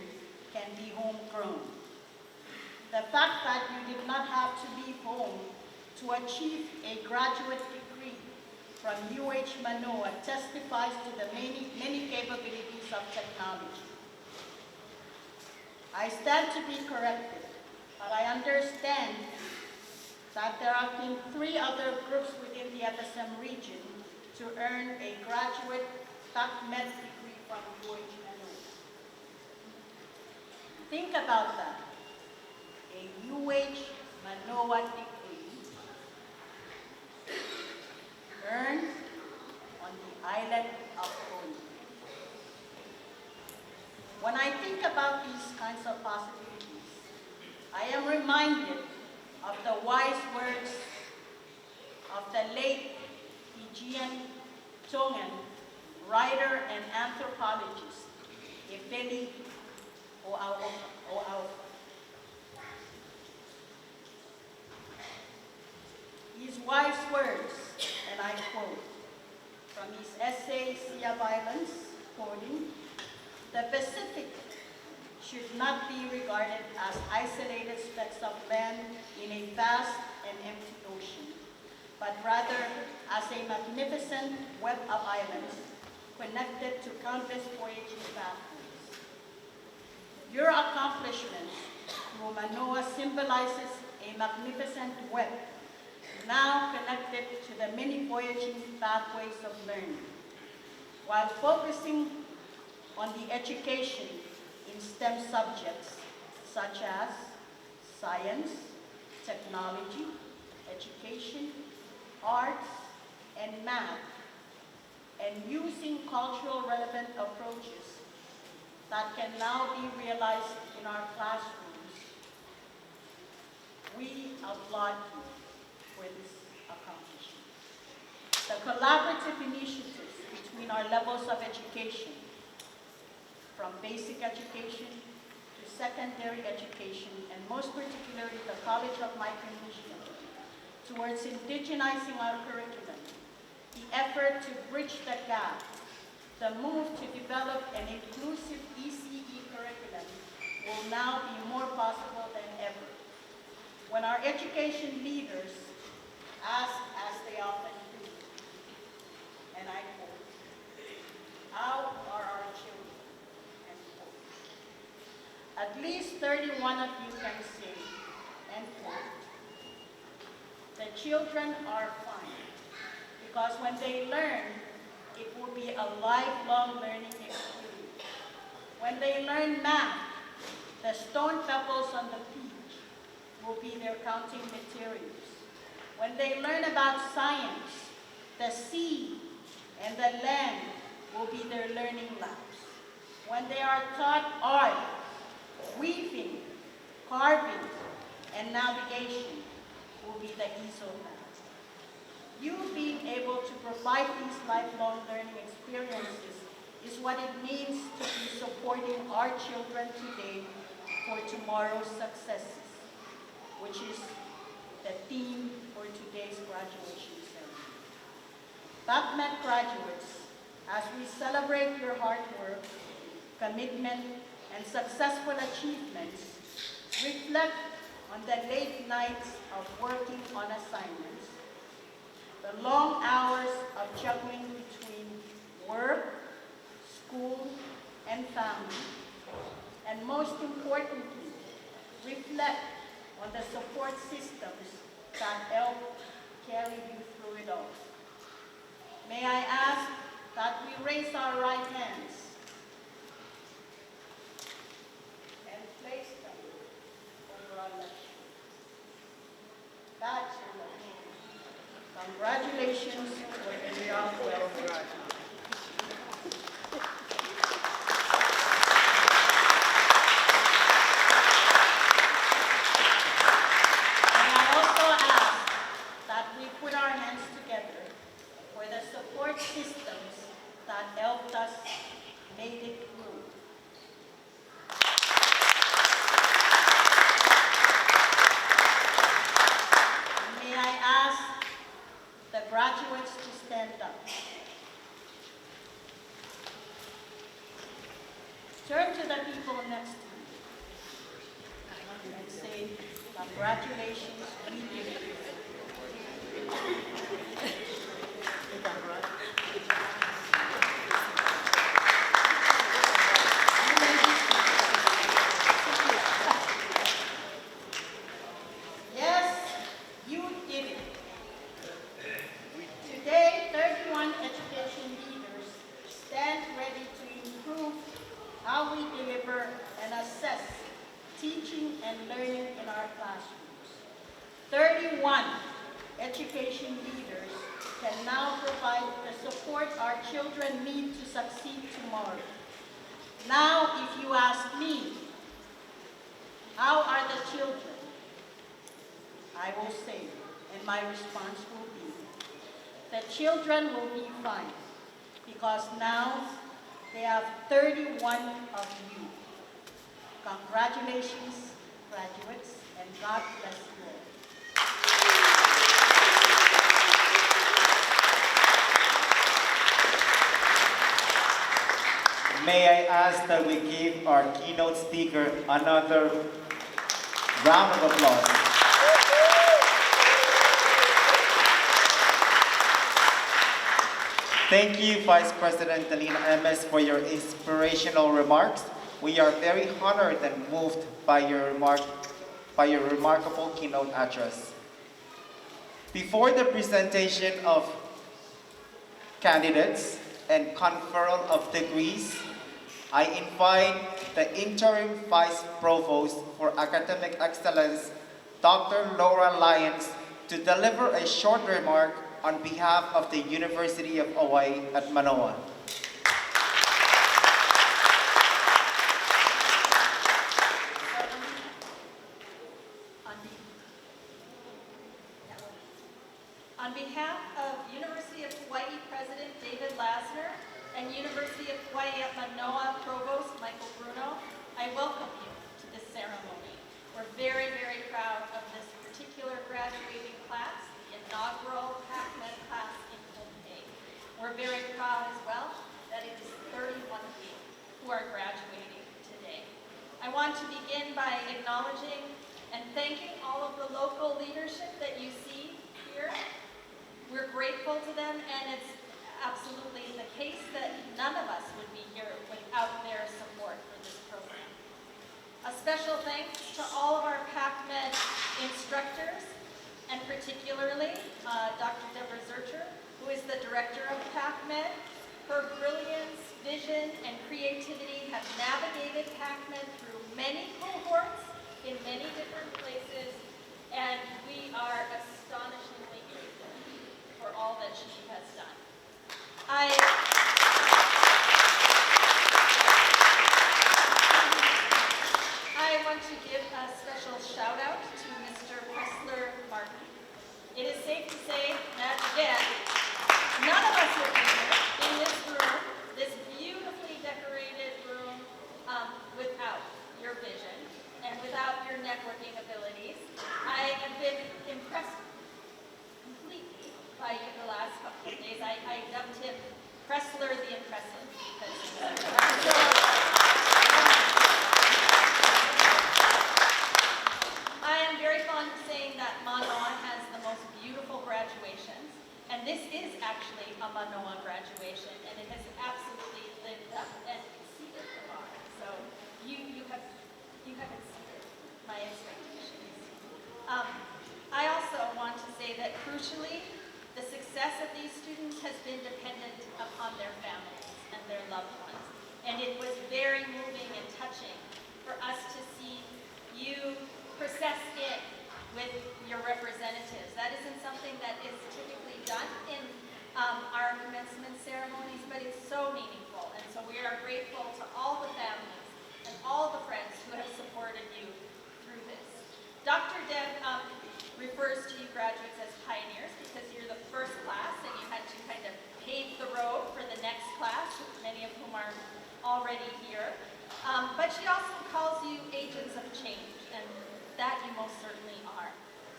can be homegrown. The fact that you did not have to leave home to achieve a graduate degree from UH Manoa testifies to the many capabilities of technology. I stand to be corrected, but I understand that there have been 3 other groups within the FSM region to earn a graduate PACMED degree from UH Manoa. Think about that. A UH Manoa degree earned on the island of Pohnpei. When I think about these kinds of possibilities, I am reminded of the wise words of the late Fijian Tongan writer and anthropologist, Ifeli O'Auka. His wise words, and I quote, from his essay, Sea Violence, quoting, "The Pacific should not be regarded as isolated specks of land in a vast and empty ocean, but rather as a magnificent web of islands connected to countless voyaging pathways. Your accomplishments through Manoa symbolizes a magnificent web now connected to the many voyaging pathways of learning, while focusing on the education in STEM subjects such as science, technology, education, arts, and math, and using cultural relevant approaches that can now be realized in our classrooms. We applaud you for this accomplishment. The collaborative initiatives between our levels of education, from basic education to secondary education, and most particularly the College of Micronesia, towards indigenizing our curriculum, the effort to bridge the gap, the move to develop an inclusive ECE curriculum will now be more possible than ever. When our education leaders ask, as they often do, and I quote, "How are our children?" End quote. At least 31 of you can say, end quote, "The children are fine," because when they learn, it will be a lifelong learning experience. When they learn math, the stone pebbles on the beach will be their counting materials. When they learn about science, the sea and the land will be their learning labs. When they are taught art, weaving, carving, and navigation will be the easel math. You being able to provide these lifelong learning experiences is what it means to be supporting our children today for tomorrow's successes, which is the theme for today's graduation ceremony. PACMED graduates, as we celebrate your hard work, commitment, and successful achievements, reflect on the late nights of working on assignments, the long hours of juggling between work, and family, and most importantly, reflect on the support systems that help carry you through it all. May I ask that we raise our right hands and place them over our left shoulder. That's your left hand. Congratulations for the job well done. May I also ask that we put our hands together for the support systems that helped us make it through. May I ask the graduates to stand up. Turn to the people next to you and say, congratulations, we did it. Yes, you did it. Today, 31 education leaders stand ready to improve how we deliver and assess teaching and learning in our classrooms. 31 education leaders can now provide the support our children need to succeed tomorrow. Now, if you ask me, how are the children? I will say, and my response will be, the children will be fine, because now they have 31 of you. Congratulations, graduates, and God bless you all. May I ask that we give our keynote speaker another round of applause. Thank you, Vice President Talina MS, for your inspirational remarks. We are very honored and moved by your remarkable keynote address. Before the presentation of candidates and conferral of degrees, I invite the Interim Vice Provost for Academic Excellence, Dr. Laura Lyons, to deliver a short remark on behalf of the University of Hawaii at Manoa. On behalf of University of Hawaii President David Lasner and University of Hawaii at Manoa Provost Michael Bruno, I welcome you to this ceremony. We're very, very proud of this particular graduating class, the inaugural PACMED class in Pohnpei. We're very proud as well that it is 31 of you who are graduating today. I want to begin by acknowledging and thanking all of the local leadership that you see here. We're grateful to them, and it's absolutely the case that none of us would be here without their support for this program. A special thanks to all of our PACMED instructors, and particularly Dr. Deborah Zurcher, who is the director of PACMED. Her brilliance, vision, and creativity have navigated PACMED through many cohorts in many different places, and we are astonishingly grateful for all that she has done. I want to give a special shout out to Mr. Pressler Martin. It is safe to say that, again, none of us would be here in this room, this beautifully decorated room, without your vision and without your networking abilities. I have been impressed completely by you the last couple of days. I dubbed him Pressler crucially, the success of these students has been dependent upon their families and their loved ones. And it was very moving and touching for us to see you process in with your representatives. That isn't something that is typically done in our commencement ceremonies, but it's so meaningful. And so we are grateful to all the families and all the friends who have supported you through this. Dr. Deb refers to you graduates as pioneers because you're the first class and you had to kind of pave the road for the next class, many of whom are already here. But she also calls you agents of change, and that you most certainly are.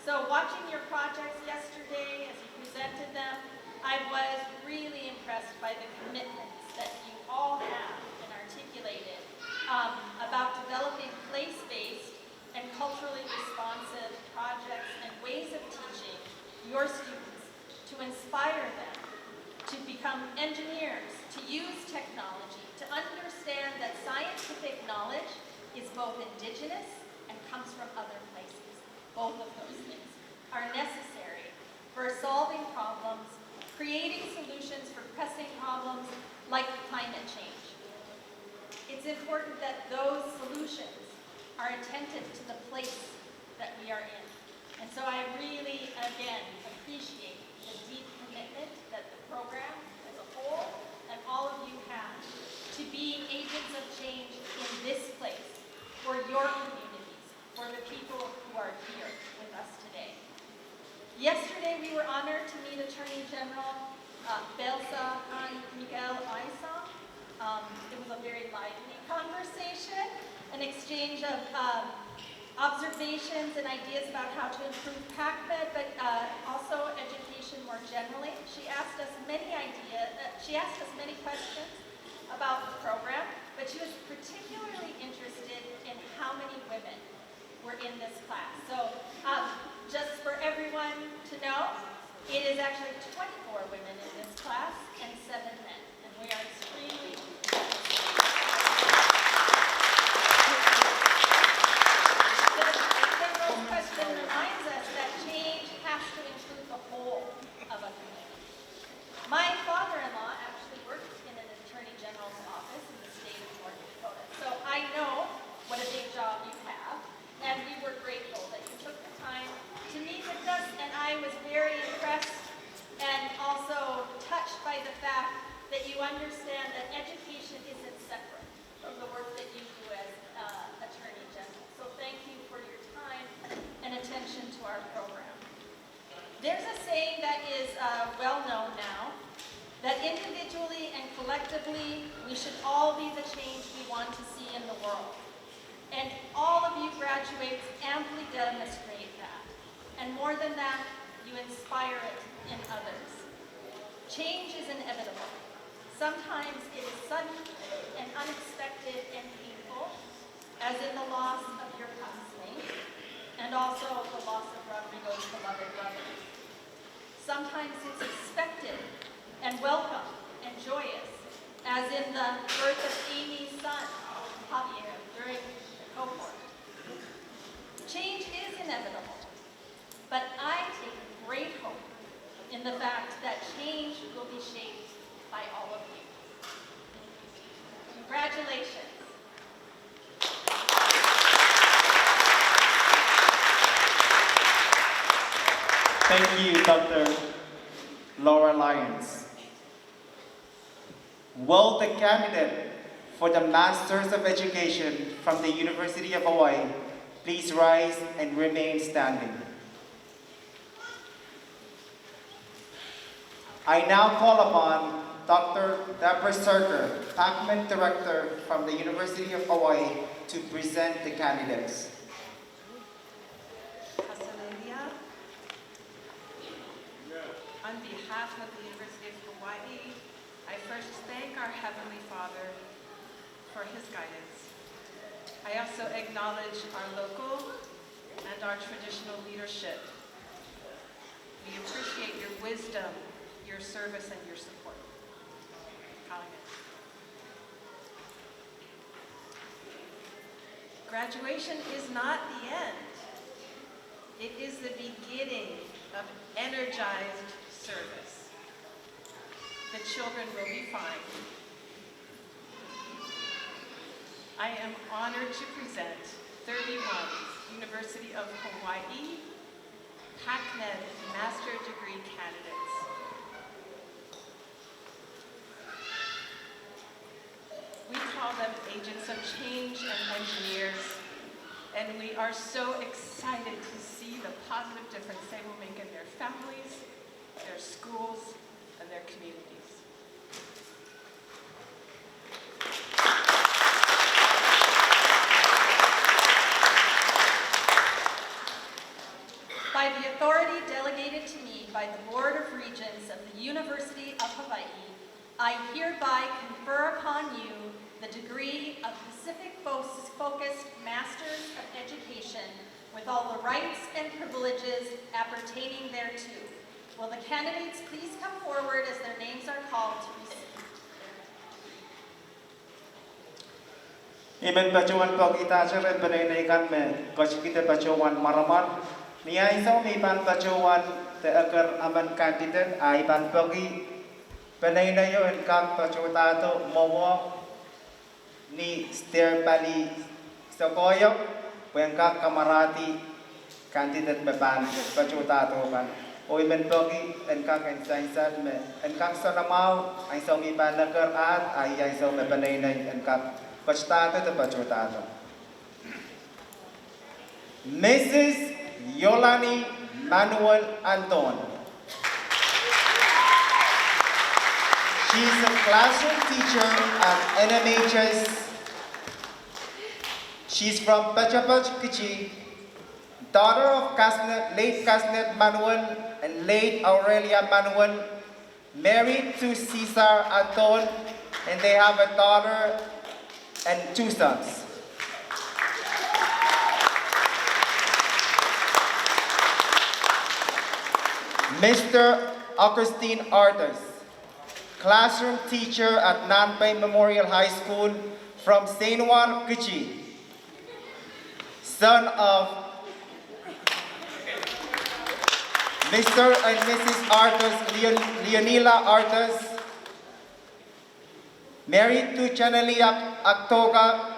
So watching your projects yesterday as you presented them, I was really impressed by the commitments that you all have and articulated about developing place-based and culturally responsive projects and ways of teaching your students to inspire them to become engineers, to use technology, to understand that scientific knowledge is both indigenous and comes from other places. Both of those things are necessary for solving problems, creating solutions for pressing problems like climate change. It's important that those solutions are attentive to the place that we are in. And so I really, again, appreciate the deep commitment that the program as a whole and all of you have to being agents of change in this place for your communities, for the people who are here with us today. Yesterday, we were honored to meet Attorney General Belsa and Miguel Aizon. It was a very lively conversation, an exchange of observations and ideas about how to improve PACMED, but also education more generally. She asked us many questions about the program, but she was particularly interested in how many women were in this class. So just for everyone to know, it is actually 24 women in this class and 7 men, and we are extremely The question reminds us that change has to include the whole of a community. My father-in-law actually worked in an attorney general's office in the state of North Dakota, so I know what a big job you have, and we were grateful that you took the time to meet with us, and I was very impressed and also touched by the fact that you understand that education isn't separate from the work that you do as Attorney General. So thank you for your time and attention to our program. There's a saying that is well known now, that individually and collectively, we should all be the change we want to see in the world. And all of you graduates amply demonstrate that. And more than that, you inspire it in others. Change is inevitable. Sometimes it is sudden and unexpected and painful, as in the loss of your classmate, and also the loss of Rodrigo's beloved brothers. Sometimes it's expected and welcome and joyous, as in the birth of Amy's son, Javier, during the cohort. Change is inevitable, but I take great hope in the fact that change will be shaped by all of you. Congratulations. Thank you, Dr. Laura Lyons. Will the candidate for the Masters of Education from the University of Hawaii please rise and remain standing? I now call upon Dr. Deborah Serker, PACMED Director from the University of Hawaii, to present the candidates. On behalf of the University of Hawaii, I first thank our Heavenly Father for His guidance. I also acknowledge our local and our traditional leadership. We appreciate your wisdom, your service, and your support. Graduation is not the end. It is the beginning of energized service. The children will be fine. I am honored to present 31 University of Hawaii PACMED Master Degree candidates. We call them agents of change and engineers, and we are so excited to see the positive difference they will make in their families, their schools, and their communities. By the authority delegated to me by the Board of Regents of the University of Hawaii, I hereby confer upon you the degree of Pacific-focused Masters of Education with all the rights and privileges appertaining thereto. Will the candidates please come forward as their names are called to receive? Imen pacuan pog itajaran penaikan me kos kita pacuan maramar niya iso mi pan pacuan te agar aman kandidat ai pan pogi penainayo en kang pacuatato mowo ni stair pali sokoyo pengka kamarati kandidat me pan pacuatato pan oi men pogi en kang ensaisat me en kang sonamau ai so mi pan agar at ai so me penainay en kang pacuatato te pacuatato Mrs. Yolani Manuel Anton. She's a classroom teacher at NMHS. She's from Pachapach, Kichi, daughter of late Casnet Manuel and late Aurelia Manuel, married to Cesar Anton, and they have a daughter and 2 sons. Mr. Augustine Artes, classroom teacher at Pohnpei Memorial High School from St. Juan, Kichi, son of Mr. and Mrs. Artes, Leonila Artes, married to Chanelia Actoga,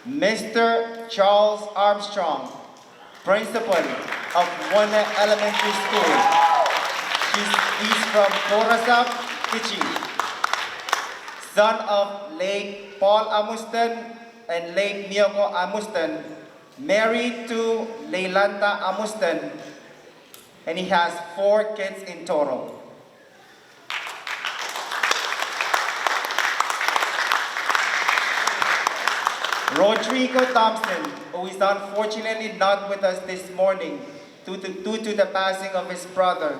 Mr. Charles Armstrong, principal of Wana Elementary School. He's from Corasap, Kichi, son of late Paul Amustan and late Miyoko Amustan, married to Leilanta Amustan, and he has 4 kids in total. Rodrigo Thompson, who is unfortunately not with us this morning due to the passing of his brother,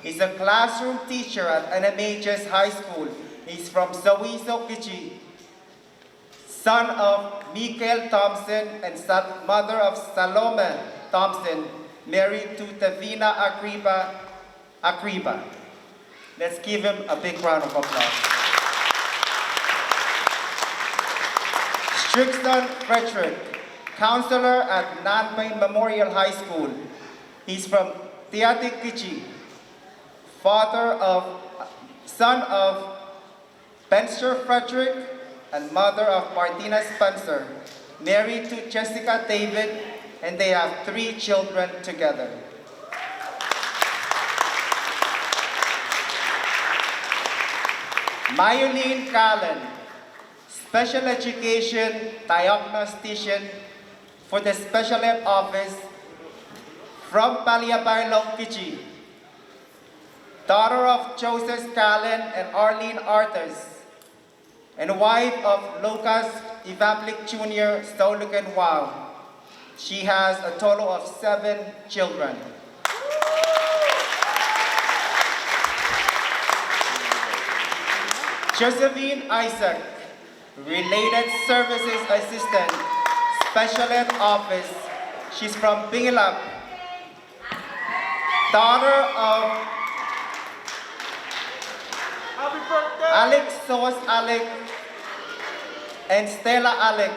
is a classroom teacher at NMHS High School. He's from Sawiso, Kichi, son of Mikael Thompson and mother of Salome Thompson, married to Tavina Akriba. Let's give him a big round of applause. Strickson Frederick, counselor at Pohnpei Memorial High School. He's from Tiatik, Kichi, son of Spencer Frederick and mother of Martina Spencer, married to Jessica David, and they have 3 children together. Myelene Callan, Special Education Diagnostician for the Special Ed Office from Paliabailong, Kichi, daughter of Joseph Callan and Arlene Artes, and wife of Lucas Ivamlik Jr. Stolukan Wow. She has a total of 7 children. Josephine Isaac, Related Services Assistant, Special Ed Office. She's from Pingilap. Daughter of... Happy birthday! Alex Sos Alec and Stella Alec,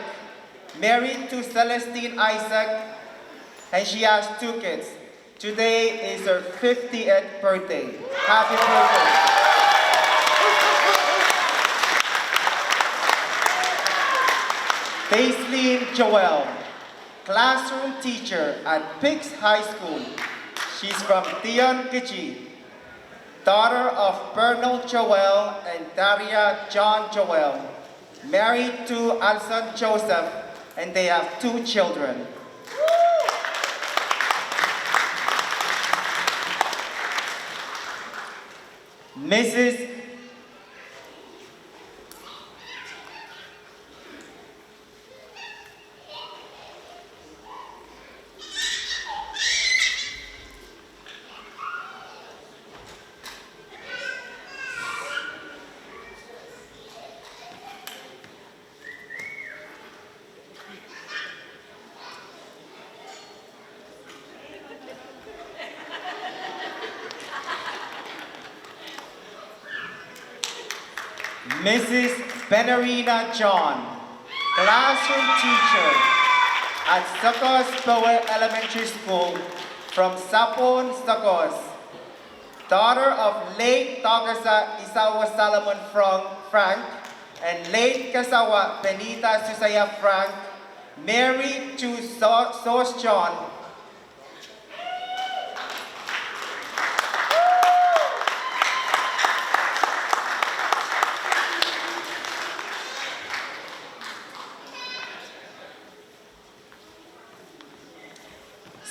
married to Celestine Isaac, and she has 2 kids. Today is her 50th birthday. Happy birthday. Paisley Joel, classroom teacher at Pix High School. She's from Tion Kichi, daughter of Bernal Joel and Daria John Joel, married to Alson Joseph, and they have 2 children. Mrs. Mrs. Benarina John, classroom teacher at Sakos Power Elementary School from Sapon, Sakos, daughter of late Tagasa Isawa Salomon Frank and late Kasawa Benita Susaya Frank, married to Sos John.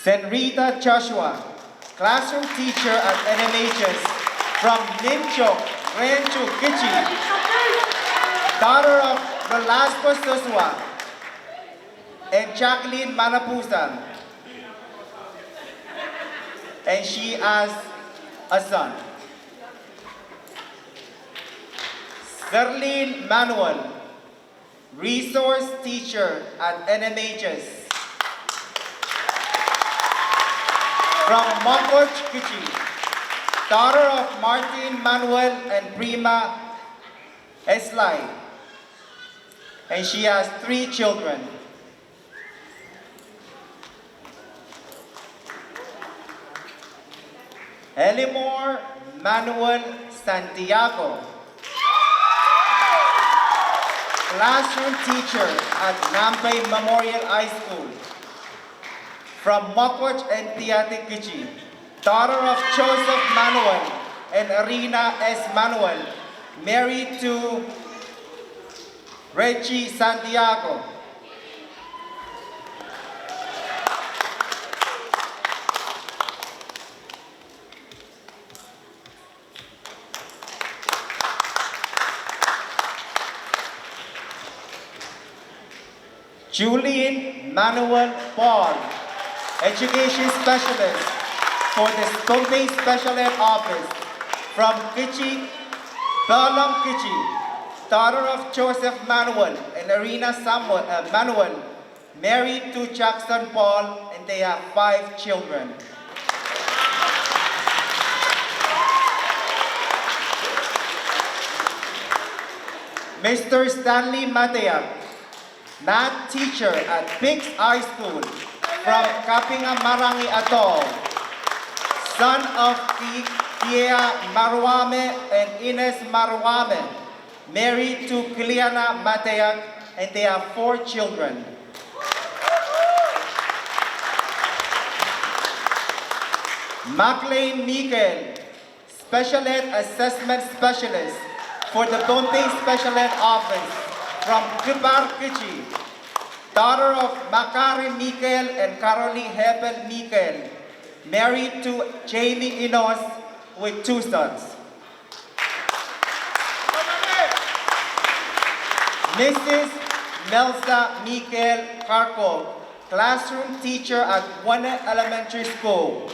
Senrita Joshua, classroom teacher at NMHS from Nimchok, Rancho Kichi, daughter of Velasco Sosua and Jacqueline Manapusan, and she has a son. Serlene Manuel, resource teacher at NMHS. From Mokoch Kichi, daughter of Martin Manuel and Prima Eslay, and she has 3 children. Elimor Manuel Santiago, classroom teacher at Nampay Memorial High School. From Mokoch and Tiati Kichi, daughter of Joseph Manuel and Arina S. Manuel, married to Reggie Santiago. Julian Manuel Paul, education specialist for the Pohnpei Special Ed Office from Kichi, Belong Kichi, daughter of Joseph Manuel and Arina Samuel Manuel, married to Jackson Paul, and they have 5 children. Mr. Stanley Mateak, math teacher at Pix High School from Kapinga Marangi Atoll, son of Kia Marwame and Ines Marwame, married to Kiliana Mateak, and they have 4 children. McLean Miguel, Special Ed Assessment Specialist for the Pohnpei Special Ed Office from Kibar Kichi, daughter of Makari Miguel and Carolee Hebel Miguel, married to Jamie Inos with 2 sons. Mrs. Melsa Miguel Karkov, classroom teacher at Wane Elementary School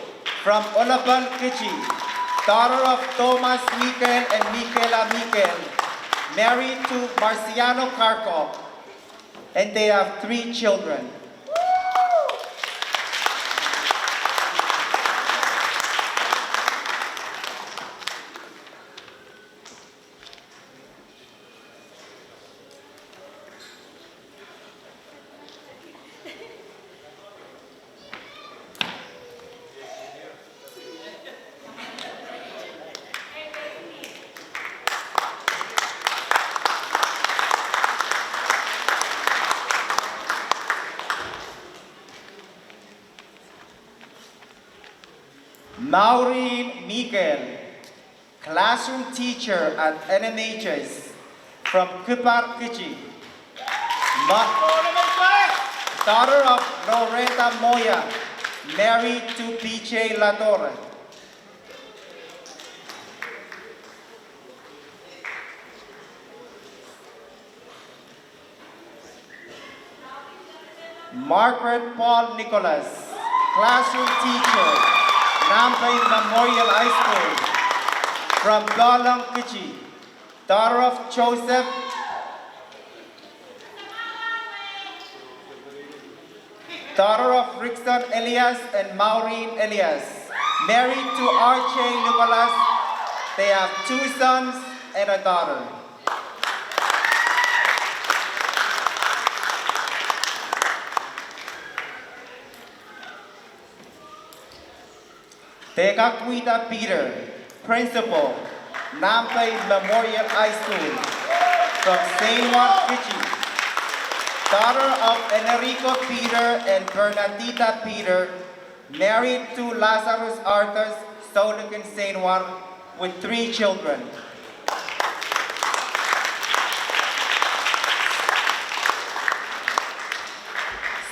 from Olaban Kichi, daughter of Thomas Miguel and Michaela Miguel, married to Marciano Karkov, and they have 3 children. Maureen Miguel, classroom teacher at NMHS from Kupar Kichi. Daughter of Loretta Moya, married to PJ La Torre. Margaret Paul Nicholas, classroom teacher, Pohnpei Memorial High School, from Dolong Kichi, daughter of Joseph daughter of Rickson Elias and Maureen Elias, married to R.J. Nicholas. They have 2 sons and a daughter. Tegakwita Peter, principal, Pohnpei Memorial High School, from St. Juan, Kichi. Daughter of Enrico Peter and Bernadita Peter, married to Lazarus Arthur, Solican St. Juan, with 3 children.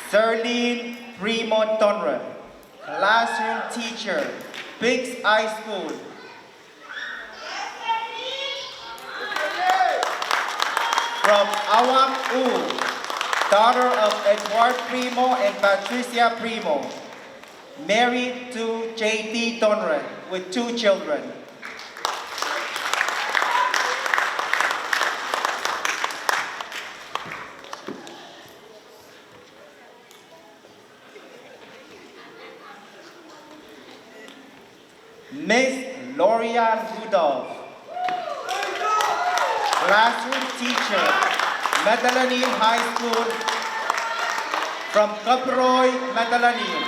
Serlene Primo Tonra, classroom teacher, Biggs High School. From Awang U, daughter of Edward Primo and Patricia Primo, married to J.D. Tonre with 2 children. Miss Lorian Rudolph, classroom teacher, Medellin High School, from Caproy, Medellin,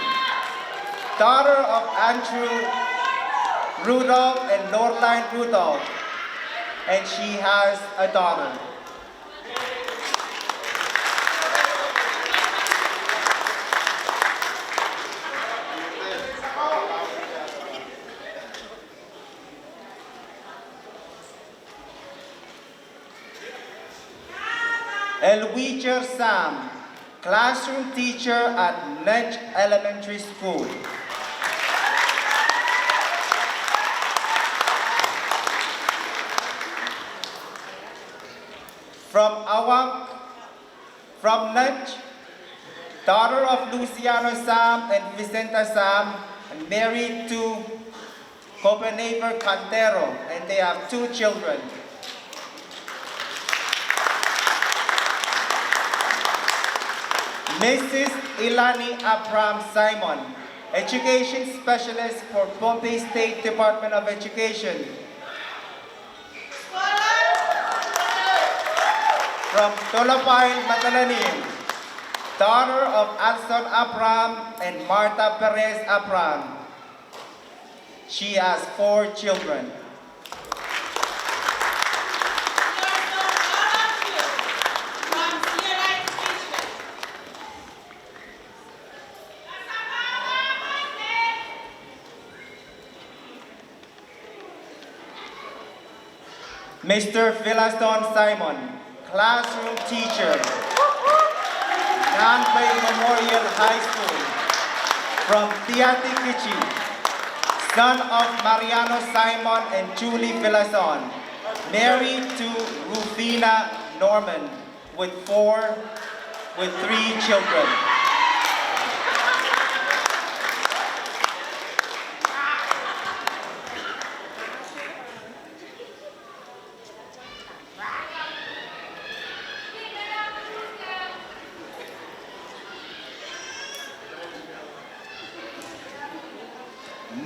daughter of Andrew Rudolph and Lorline Rudolph, and she has a daughter. Elwicher Sam, classroom teacher at Nedge Elementary School. From Nedge, daughter of Luciano Sam and Vicenta Sam, and married to Copenhagen Cantero, and they have 2 children. Mrs. Ilani Abram Simon, Education Specialist for Pohnpei State Department of Education. From Tolopay, Medellin, daughter of Alson Abram and Marta Perez Abram. She has 4 children. Mr. Villaston Simon, classroom teacher, Pohnpei Memorial High School, from Tiati Kichi, son of Mariano Simon and Julie Villaston, married to Rufina Norman with 3 children.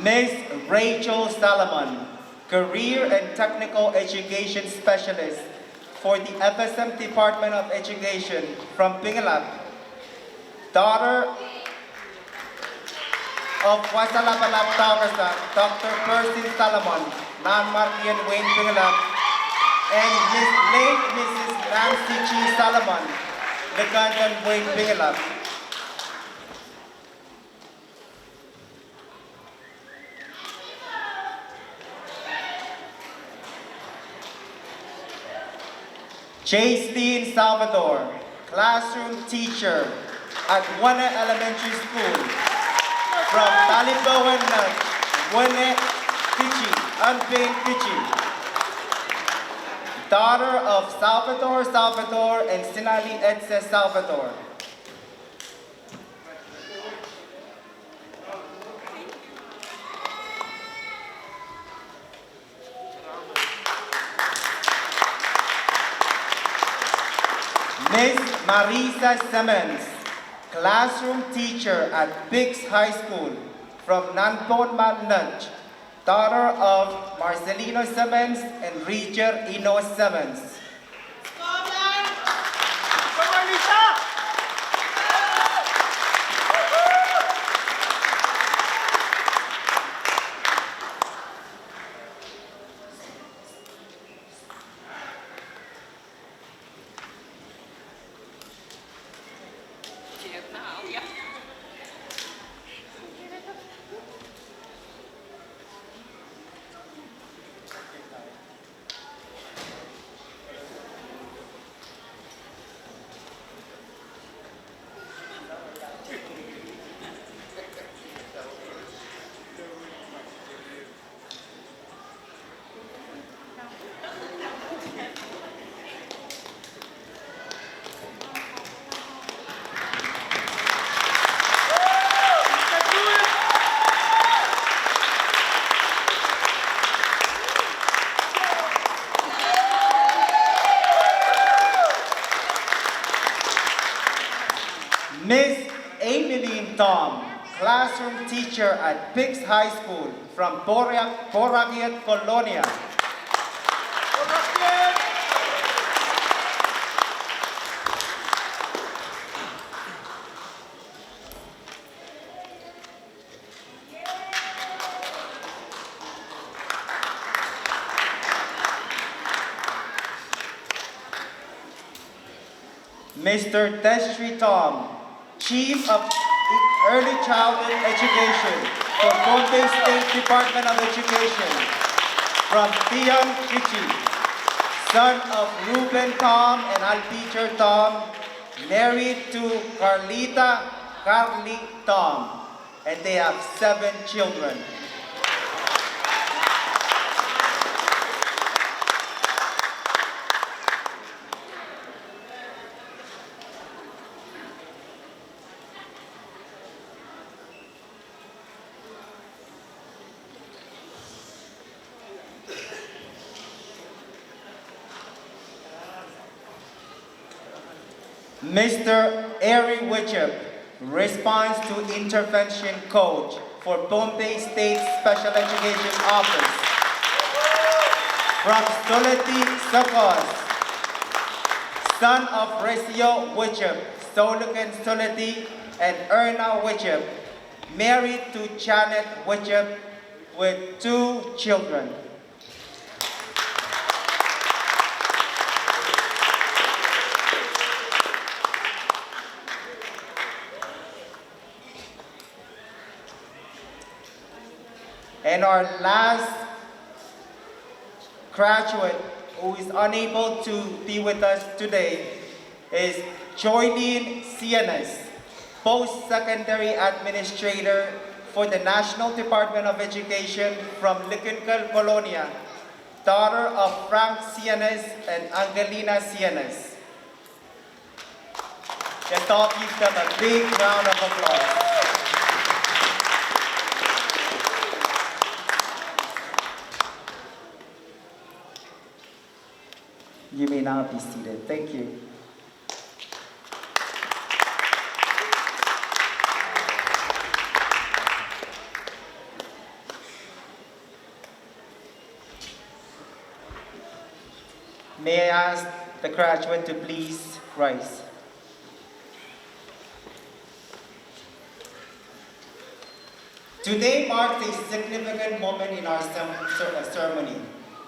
Ms. Rachel Salomon, Career and Technical Education Specialist for the FSM Department of Education from Pingalap, daughter of Wasalapalap Tawasan, Dr. Percy Salomon, Nan-Markian Wayne Pingalap, and late Mrs. Nancy G. Salomon, Legandan Wayne Pingalap. Jacelyn Salvador, classroom teacher at Wane Elementary School. From Baliboan Lunch, Wane Kichi, Unpaid Kichi. Daughter of Salvador and Sinali Edse Salvador. Miss Marisa Simmons, classroom teacher at Biggs High School from Nanpon Lunch, daughter of Marcelino Simmons and Reger Ino Simmons. Miss Aimeline Tom, classroom teacher at Biggs High School from Boragiat, Colonia. Mr. Destry Tom, Chief of Early Childhood Education for Pohnpei State Department of Education, from Theon Kichi, son of Ruben Tom and Alpeter Tom, married to Carly Tom, and they have 7 children. Mr. Ari Witchup, response to intervention coach for Pohnpei State Special Education Office. From Soleti Sokos, son of Recio Witchup, Solukan Soleti, and Erna Witchup, married to Janet Witchup with 2 children. And our last graduate who is unable to be with us today is Joylene Sienes, Post-Secondary Administrator for the National Department of Education from Liquincol, Colonia, daughter of Frank Sienes and Angelina Sienes. Let's all give them a big round of applause. You may now be seated. Thank you. May I ask the graduate to please rise. Today marks a significant moment in our ceremony,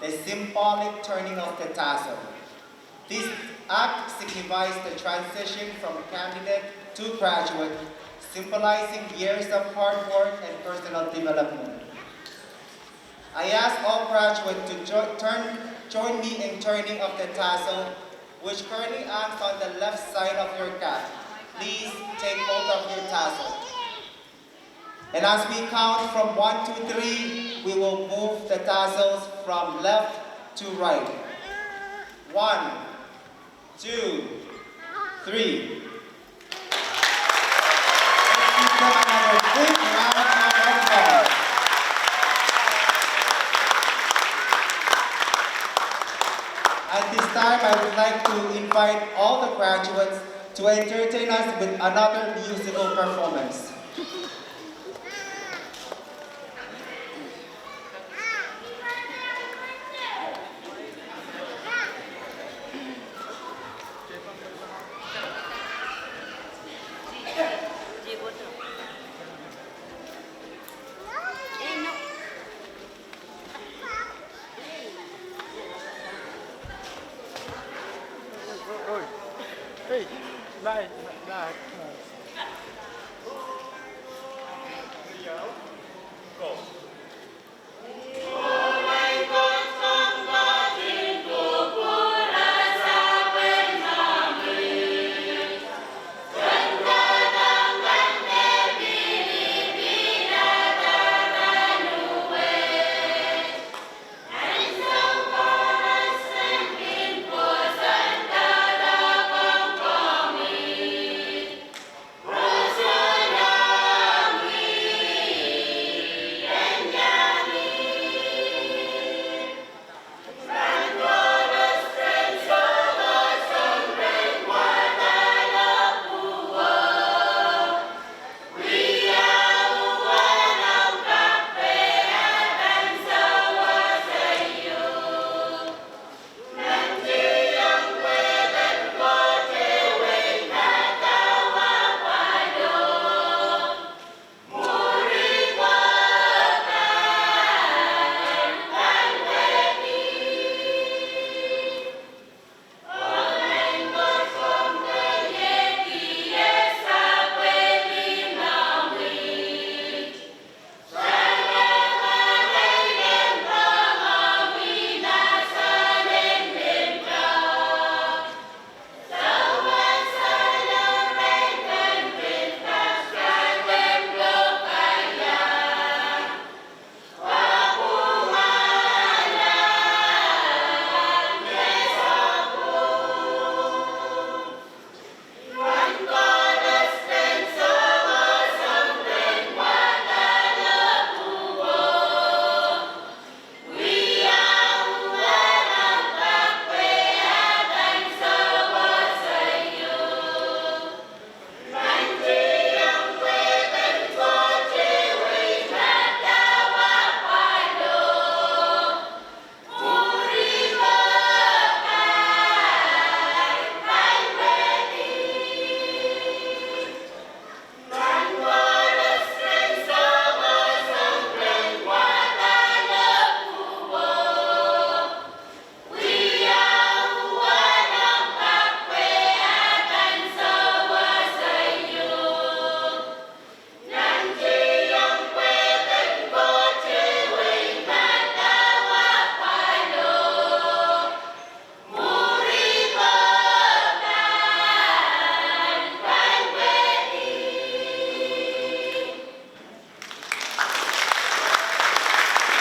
the symbolic turning of the tassel. This act signifies the transition from candidate to graduate, symbolizing years of hard work and personal development. I ask all graduates to join me in turning of the tassel which currently hangs on the left side of your cap. Please take hold of your tassel. And as we count from 1 to 3, we will move the tassels from left to right. 1, 2, 3. Let's give them another quick round of applause. At this time, I would like to invite all the graduates to entertain us with another musical performance.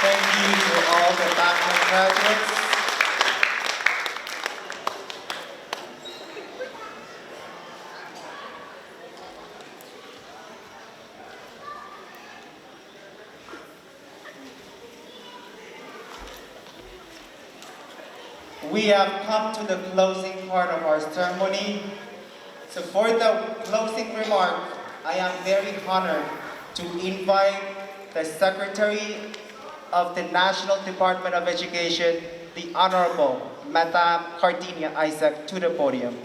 Thank you to all the PACMED graduates. We have come to the closing part of our ceremony. So for the closing remark, I am very honored to invite the Secretary of the National Department of Education, the Honorable Madam Cardinia Isaac, to the podium.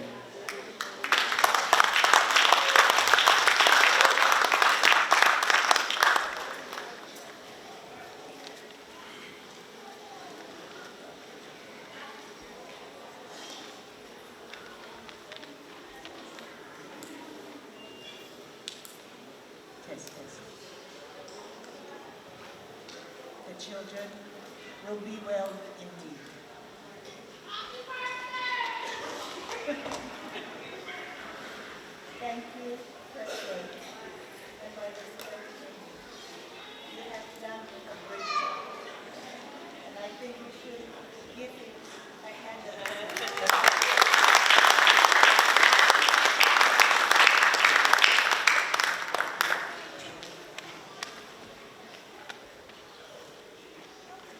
The children will be well indeed. Thank you, President, and my respect to you. You have done a great job, and I think we should give you a hand of applause.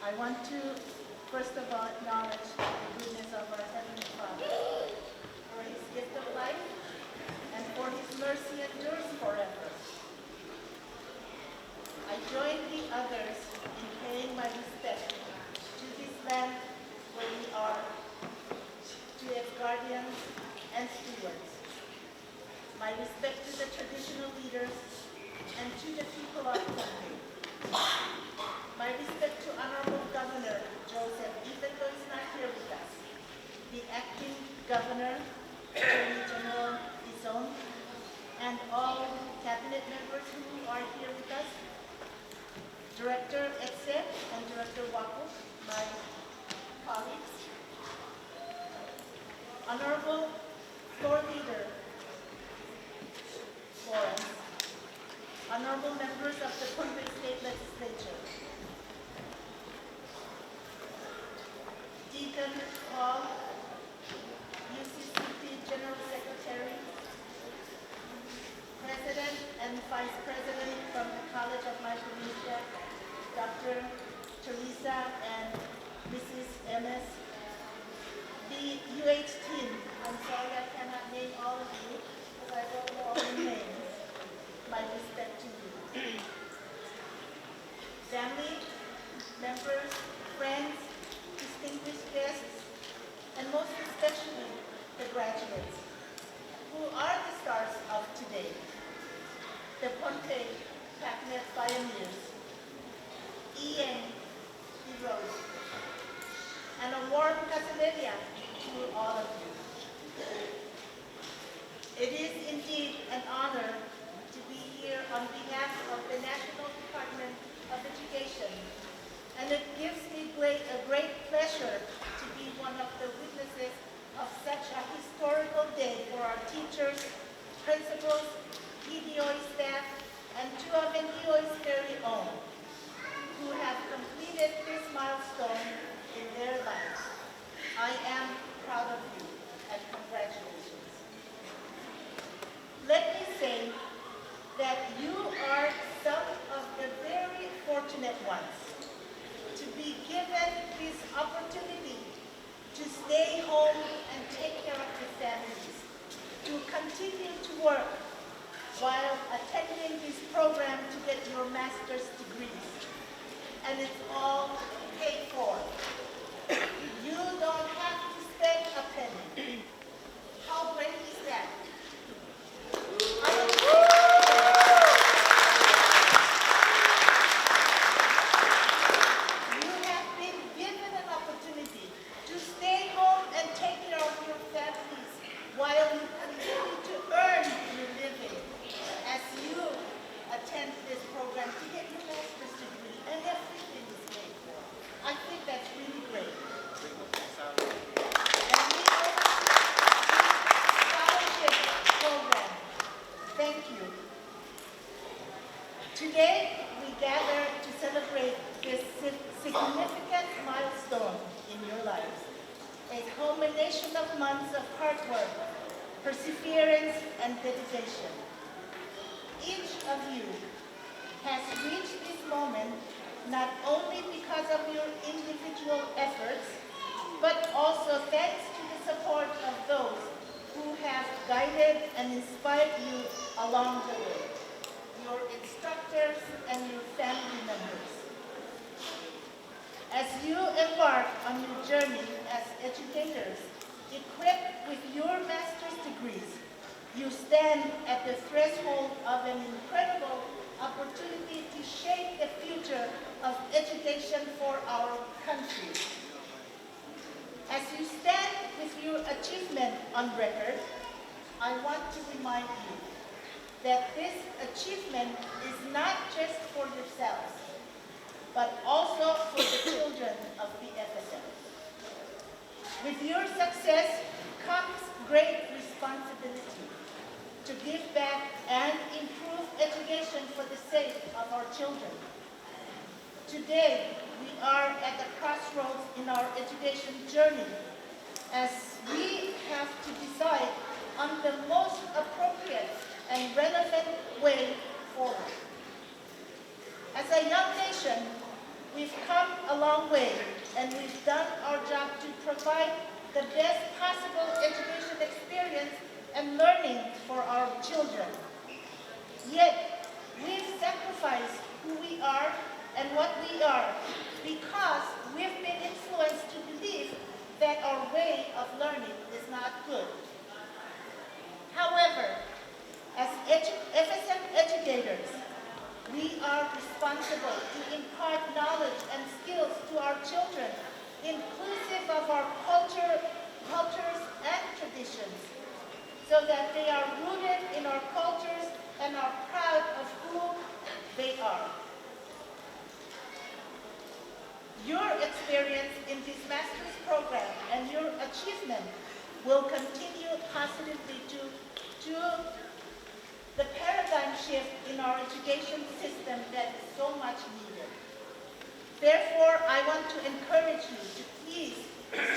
I want to, first of all, acknowledge the goodness of our Heavenly Father for His gift of life and for His mercy endures forever. I join the others in paying my respect to this land where we are, to its guardians and stewards. My respect to the traditional leaders and to the people of Pohnpei. My respect to Honorable Governor Joseph, even though he's not here with us, the acting governor, Attorney General Dizon, and all cabinet members who are here with us, Director Etse and Director Wako, my colleagues, Honorable Floor Leader Florence, honorable members of the Pohnpei State Legislature, Deacon Paul, UCCP General Secretary, President and Vice President from the College of Micronesia, Dr. Teresa and Mrs. MS, the UH team. I'm sorry I cannot name all of you because I don't know all the names. My respect to you. Family, members, friends, distinguished guests, and most especially the graduates, who are the stars of today, the Pohnpei PACMED pioneers, Ian Heroes, and a warm Casadelia to all of you. It is indeed an honor to be here on behalf of the National Department of Education, and it gives me a great pleasure to be one of the witnesses of such a historical day for our teachers, principals, EDOI staff, and two of EDOI's very own, who have completed this milestone in their lives. I am proud of you, and congratulations. Let me say that you are some of the very fortunate ones to be given this opportunity to stay home and take care of your families, to continue to work while attending this program to get your master's degrees. And it's all paid for. You don't have to spend a penny. How great is that? You have been given an opportunity to stay home and take care of your families while you continue to earn your living as you attend this program to get your master's degree, and everything is paid for. I think that's really great. And we scholarship program. Thank you. Today, we gather to celebrate this significant milestone in your lives, a culmination of months of hard work, perseverance, and dedication. Each of you has reached this moment not only because of your individual efforts, but also thanks to the support of those who have guided and inspired you along the way, your instructors and your family members. As you embark on your journey as educators, equipped with your master's degrees, you stand at the threshold of an incredible opportunity to shape the future of education for our country. As you stand with your achievement on record, I want to remind you that this achievement is not just for yourselves, but also for the children of the FSM. With your success comes great responsibility to give back and improve education for the sake of our children. Today, we are at the crossroads in our education journey as we have to decide on the most appropriate and relevant way forward. As a young nation, we've come a long way and we've done our job to provide the best possible education experience and learning for our children. Yet, we've sacrificed who we are and what we are because we've been influenced to believe that our way of learning is not good. However, as FSM educators, we are responsible to impart knowledge and skills to our children, inclusive of our cultures and traditions, so that they are rooted in our cultures and are proud of who they are. Your experience in this master's program and your achievement will continue positively to the paradigm shift in our education system that is so much needed. Therefore, I want to encourage you to please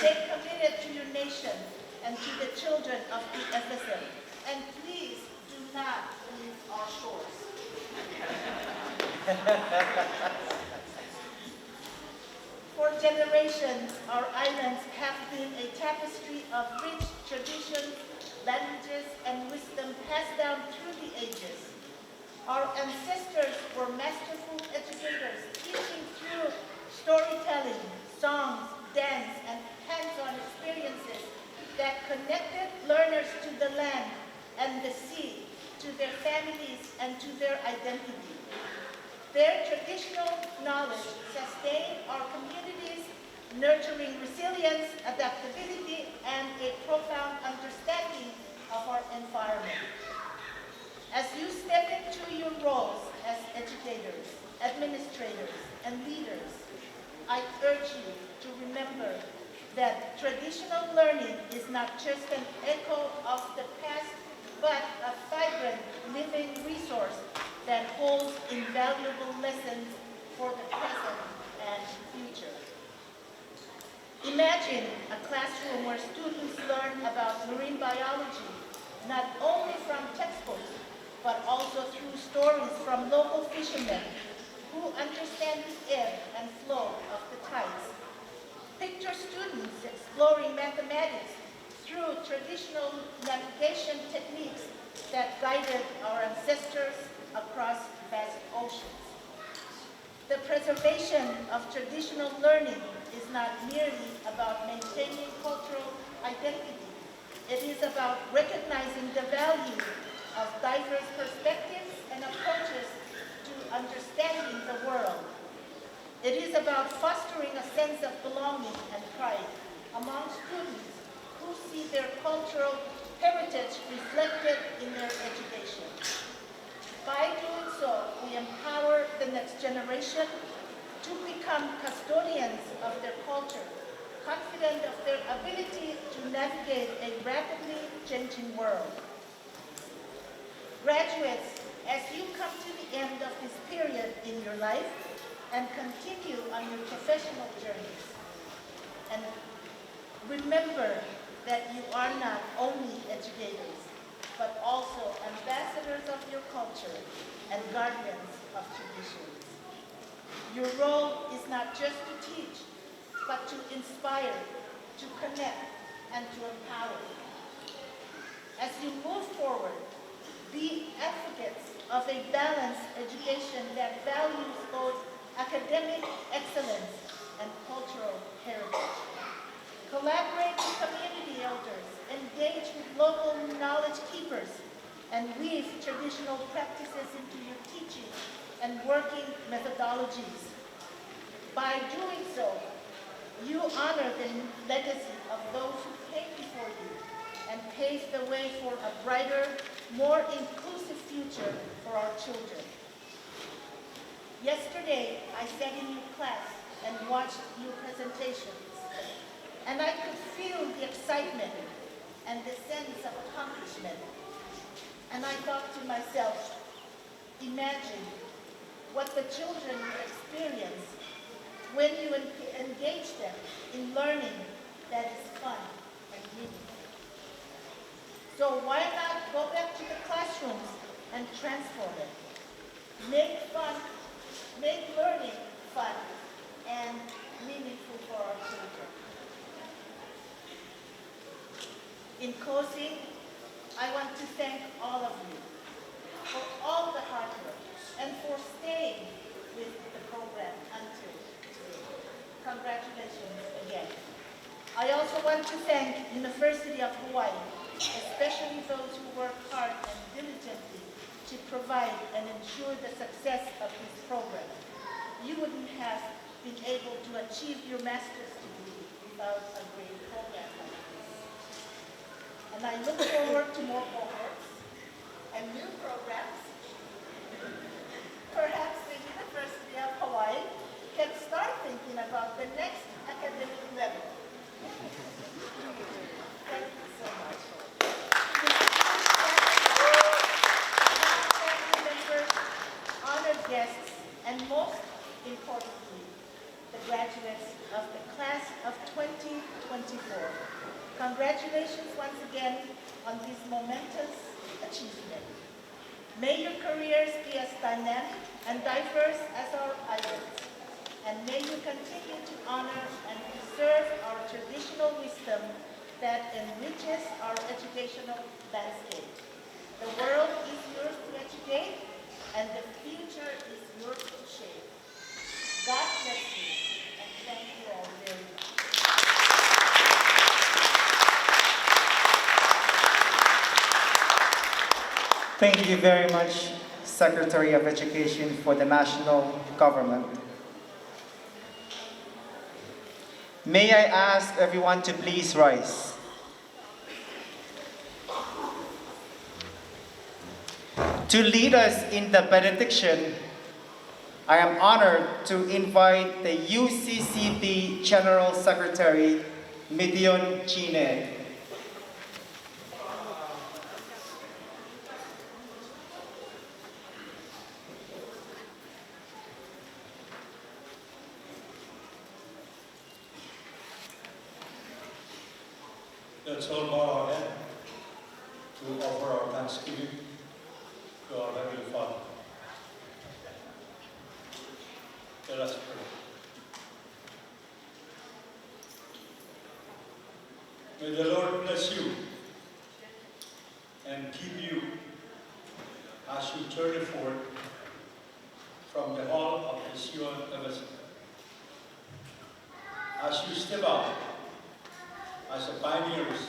stay committed to your nation and to the children of the FSM. And please do not leave our shores. For generations, our islands have been a tapestry of rich traditions, languages, and wisdom passed down through the ages. Our ancestors were masterful educators, teaching through storytelling, songs, dance, and hands-on experiences that connected learners to the land and the sea, to their families, and to their identity. Their traditional knowledge sustained our communities, nurturing resilience, adaptability, and a profound understanding of our environment. As you step into your roles as educators, administrators, and leaders, I urge you to remember that traditional learning is not just an echo of the past, but a vibrant, living resource that holds invaluable lessons for the present and future. Imagine a classroom where students learn about marine biology, not only from textbooks, but also through stories from local fishermen who understand the ebb and flow of the tides. Picture students exploring mathematics through traditional navigation techniques that guided our ancestors across vast oceans. The preservation of traditional learning is not merely about maintaining cultural identity. It is about recognizing the value of diverse perspectives and approaches to understanding the world. It is about fostering a sense of belonging and pride among students who see their cultural heritage reflected in their education. By doing so, we empower the next generation to become custodians of their culture, confident of their ability to navigate a rapidly changing world. Graduates, as you come to the end of this period in your life and continue on your professional journeys, and remember that you are not only educators, but also ambassadors of your culture and guardians of traditions. Your role is not just to teach, but to inspire, to connect, and to empower. As you move forward, be advocates of a balanced education that values both academic excellence and cultural heritage. Collaborate with community elders, engage with local knowledge keepers, and weave traditional practices into your teaching and working methodologies. By doing so, you honor the legacy of those who came before you and pave the way for a brighter, more inclusive future for our children. Yesterday, I sat in your class and watched your presentations, and I could feel the excitement and the sense of accomplishment. And I thought to myself, imagine what the children experience when you engage them in learning that is fun and meaningful. So why not go back to the classrooms and transform it? Make learning fun and meaningful for our children. In closing, I want to thank all of you for all the hard work and for staying with the program until today. Congratulations again. I also want to thank University of Hawaii, especially those who work hard and diligently to provide and ensure the success of this program. You wouldn't have been able to achieve your master's degree without a great program like this. And I look forward to more cohorts and new programs. Perhaps the University of Hawaii can start thinking about the next academic level. Thank you so much. Family members, honored guests, and most importantly, the graduates of the class of 2024. Congratulations once again on this momentous achievement. May your careers be as dynamic and diverse as our islands, and may you continue to honor and preserve our traditional wisdom that enriches our educational landscape. The world is yours to educate, and the future is yours to shape. God bless you, and thank you all very much. Thank you very much, Secretary of Education for the National Government. May I ask everyone to please rise. To lead us in the benediction, I am honored to invite the UCCB General Secretary, Midion Chine. Let's all bow our head to offer our thanksgiving to our Heavenly Father. Let us pray. May the Lord bless you and keep you as you journey forward from the hall of the Sion Embassy. As you step out as a pioneers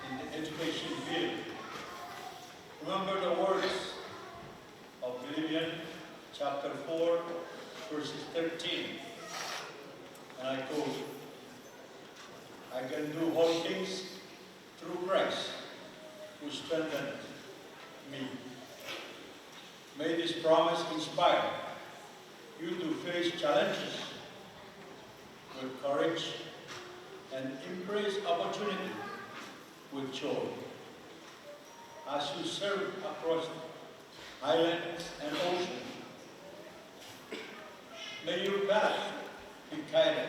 in the education field, remember the words of Philippians chapter 4, verses 13. And I quote, I can do all things through Christ who strengthens me. May this promise inspire you to face challenges with courage and embrace opportunity with joy. As you serve across islands and ocean, may your path be guided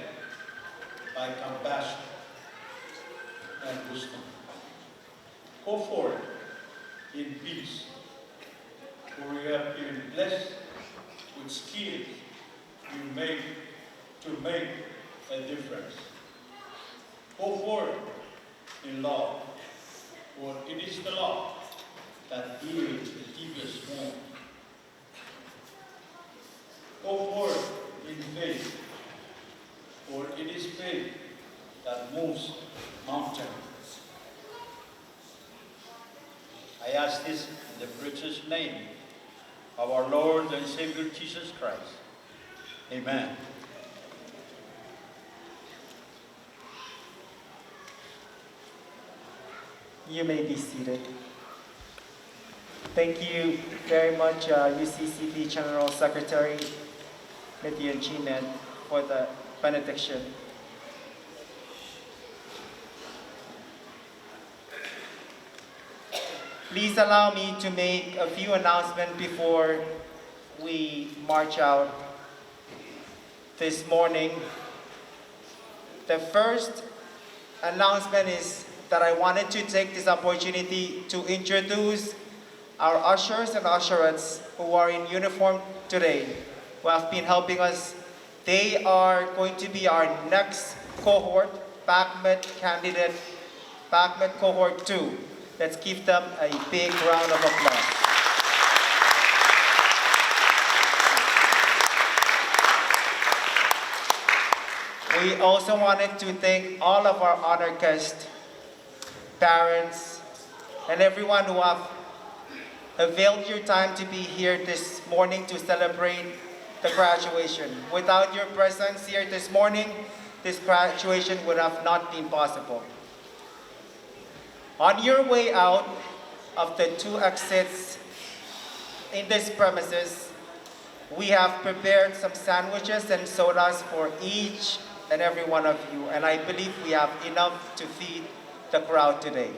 by compassion and wisdom. Go forward in peace, for you have been blessed with skills you make to make a difference. Go forward in love, for it is the law that heals the deepest wound. Go forward in faith, for it is faith that moves mountains. I ask this in the precious name of our Lord and Savior Jesus Christ. Amen. You may be seated. Thank you very much, UCCB General Secretary Midion Chine, for the benediction. Please allow me to make a few announcements before we march out this morning. The first announcement is that I wanted to take this opportunity to introduce our ushers and usherettes who are in uniform today, who have been helping us. They are going to be our next cohort, PACMED candidate, PACMED cohort 2. Let's give them a big round of applause. We also wanted to thank all of our honored guests, parents, and everyone who have availed your time to be here this morning to celebrate the graduation. Without your presence here this morning, this graduation would have not been possible. On your way out of the 2 exits in this premises, we have prepared some sandwiches and sodas for each and every one of you, and I believe we have enough to feed the crowd today.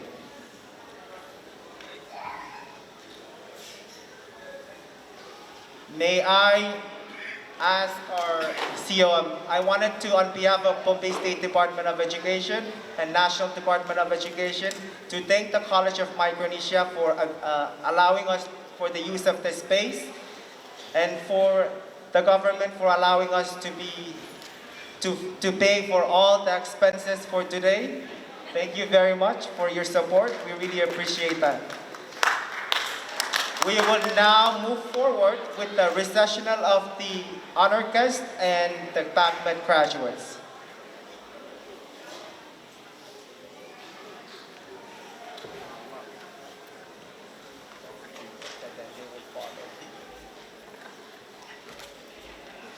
May I ask our CEO, I wanted to, on behalf of Pohnpei State Department of Education and National Department of Education, to thank the College of Micronesia for allowing us for the use of this space, and for the government for allowing us to pay for all the expenses for today. Thank you very much for your support. We really appreciate that. We will now move forward with the recessional of the honored guests and the PACMED graduates.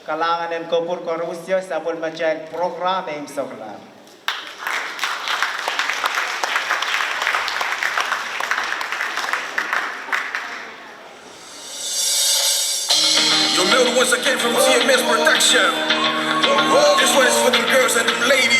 Kalangan ko por korusyo sa bulmadyan programa im soklam. Yo, Mil, once again from TMS Production. This one is for the girls and the ladies.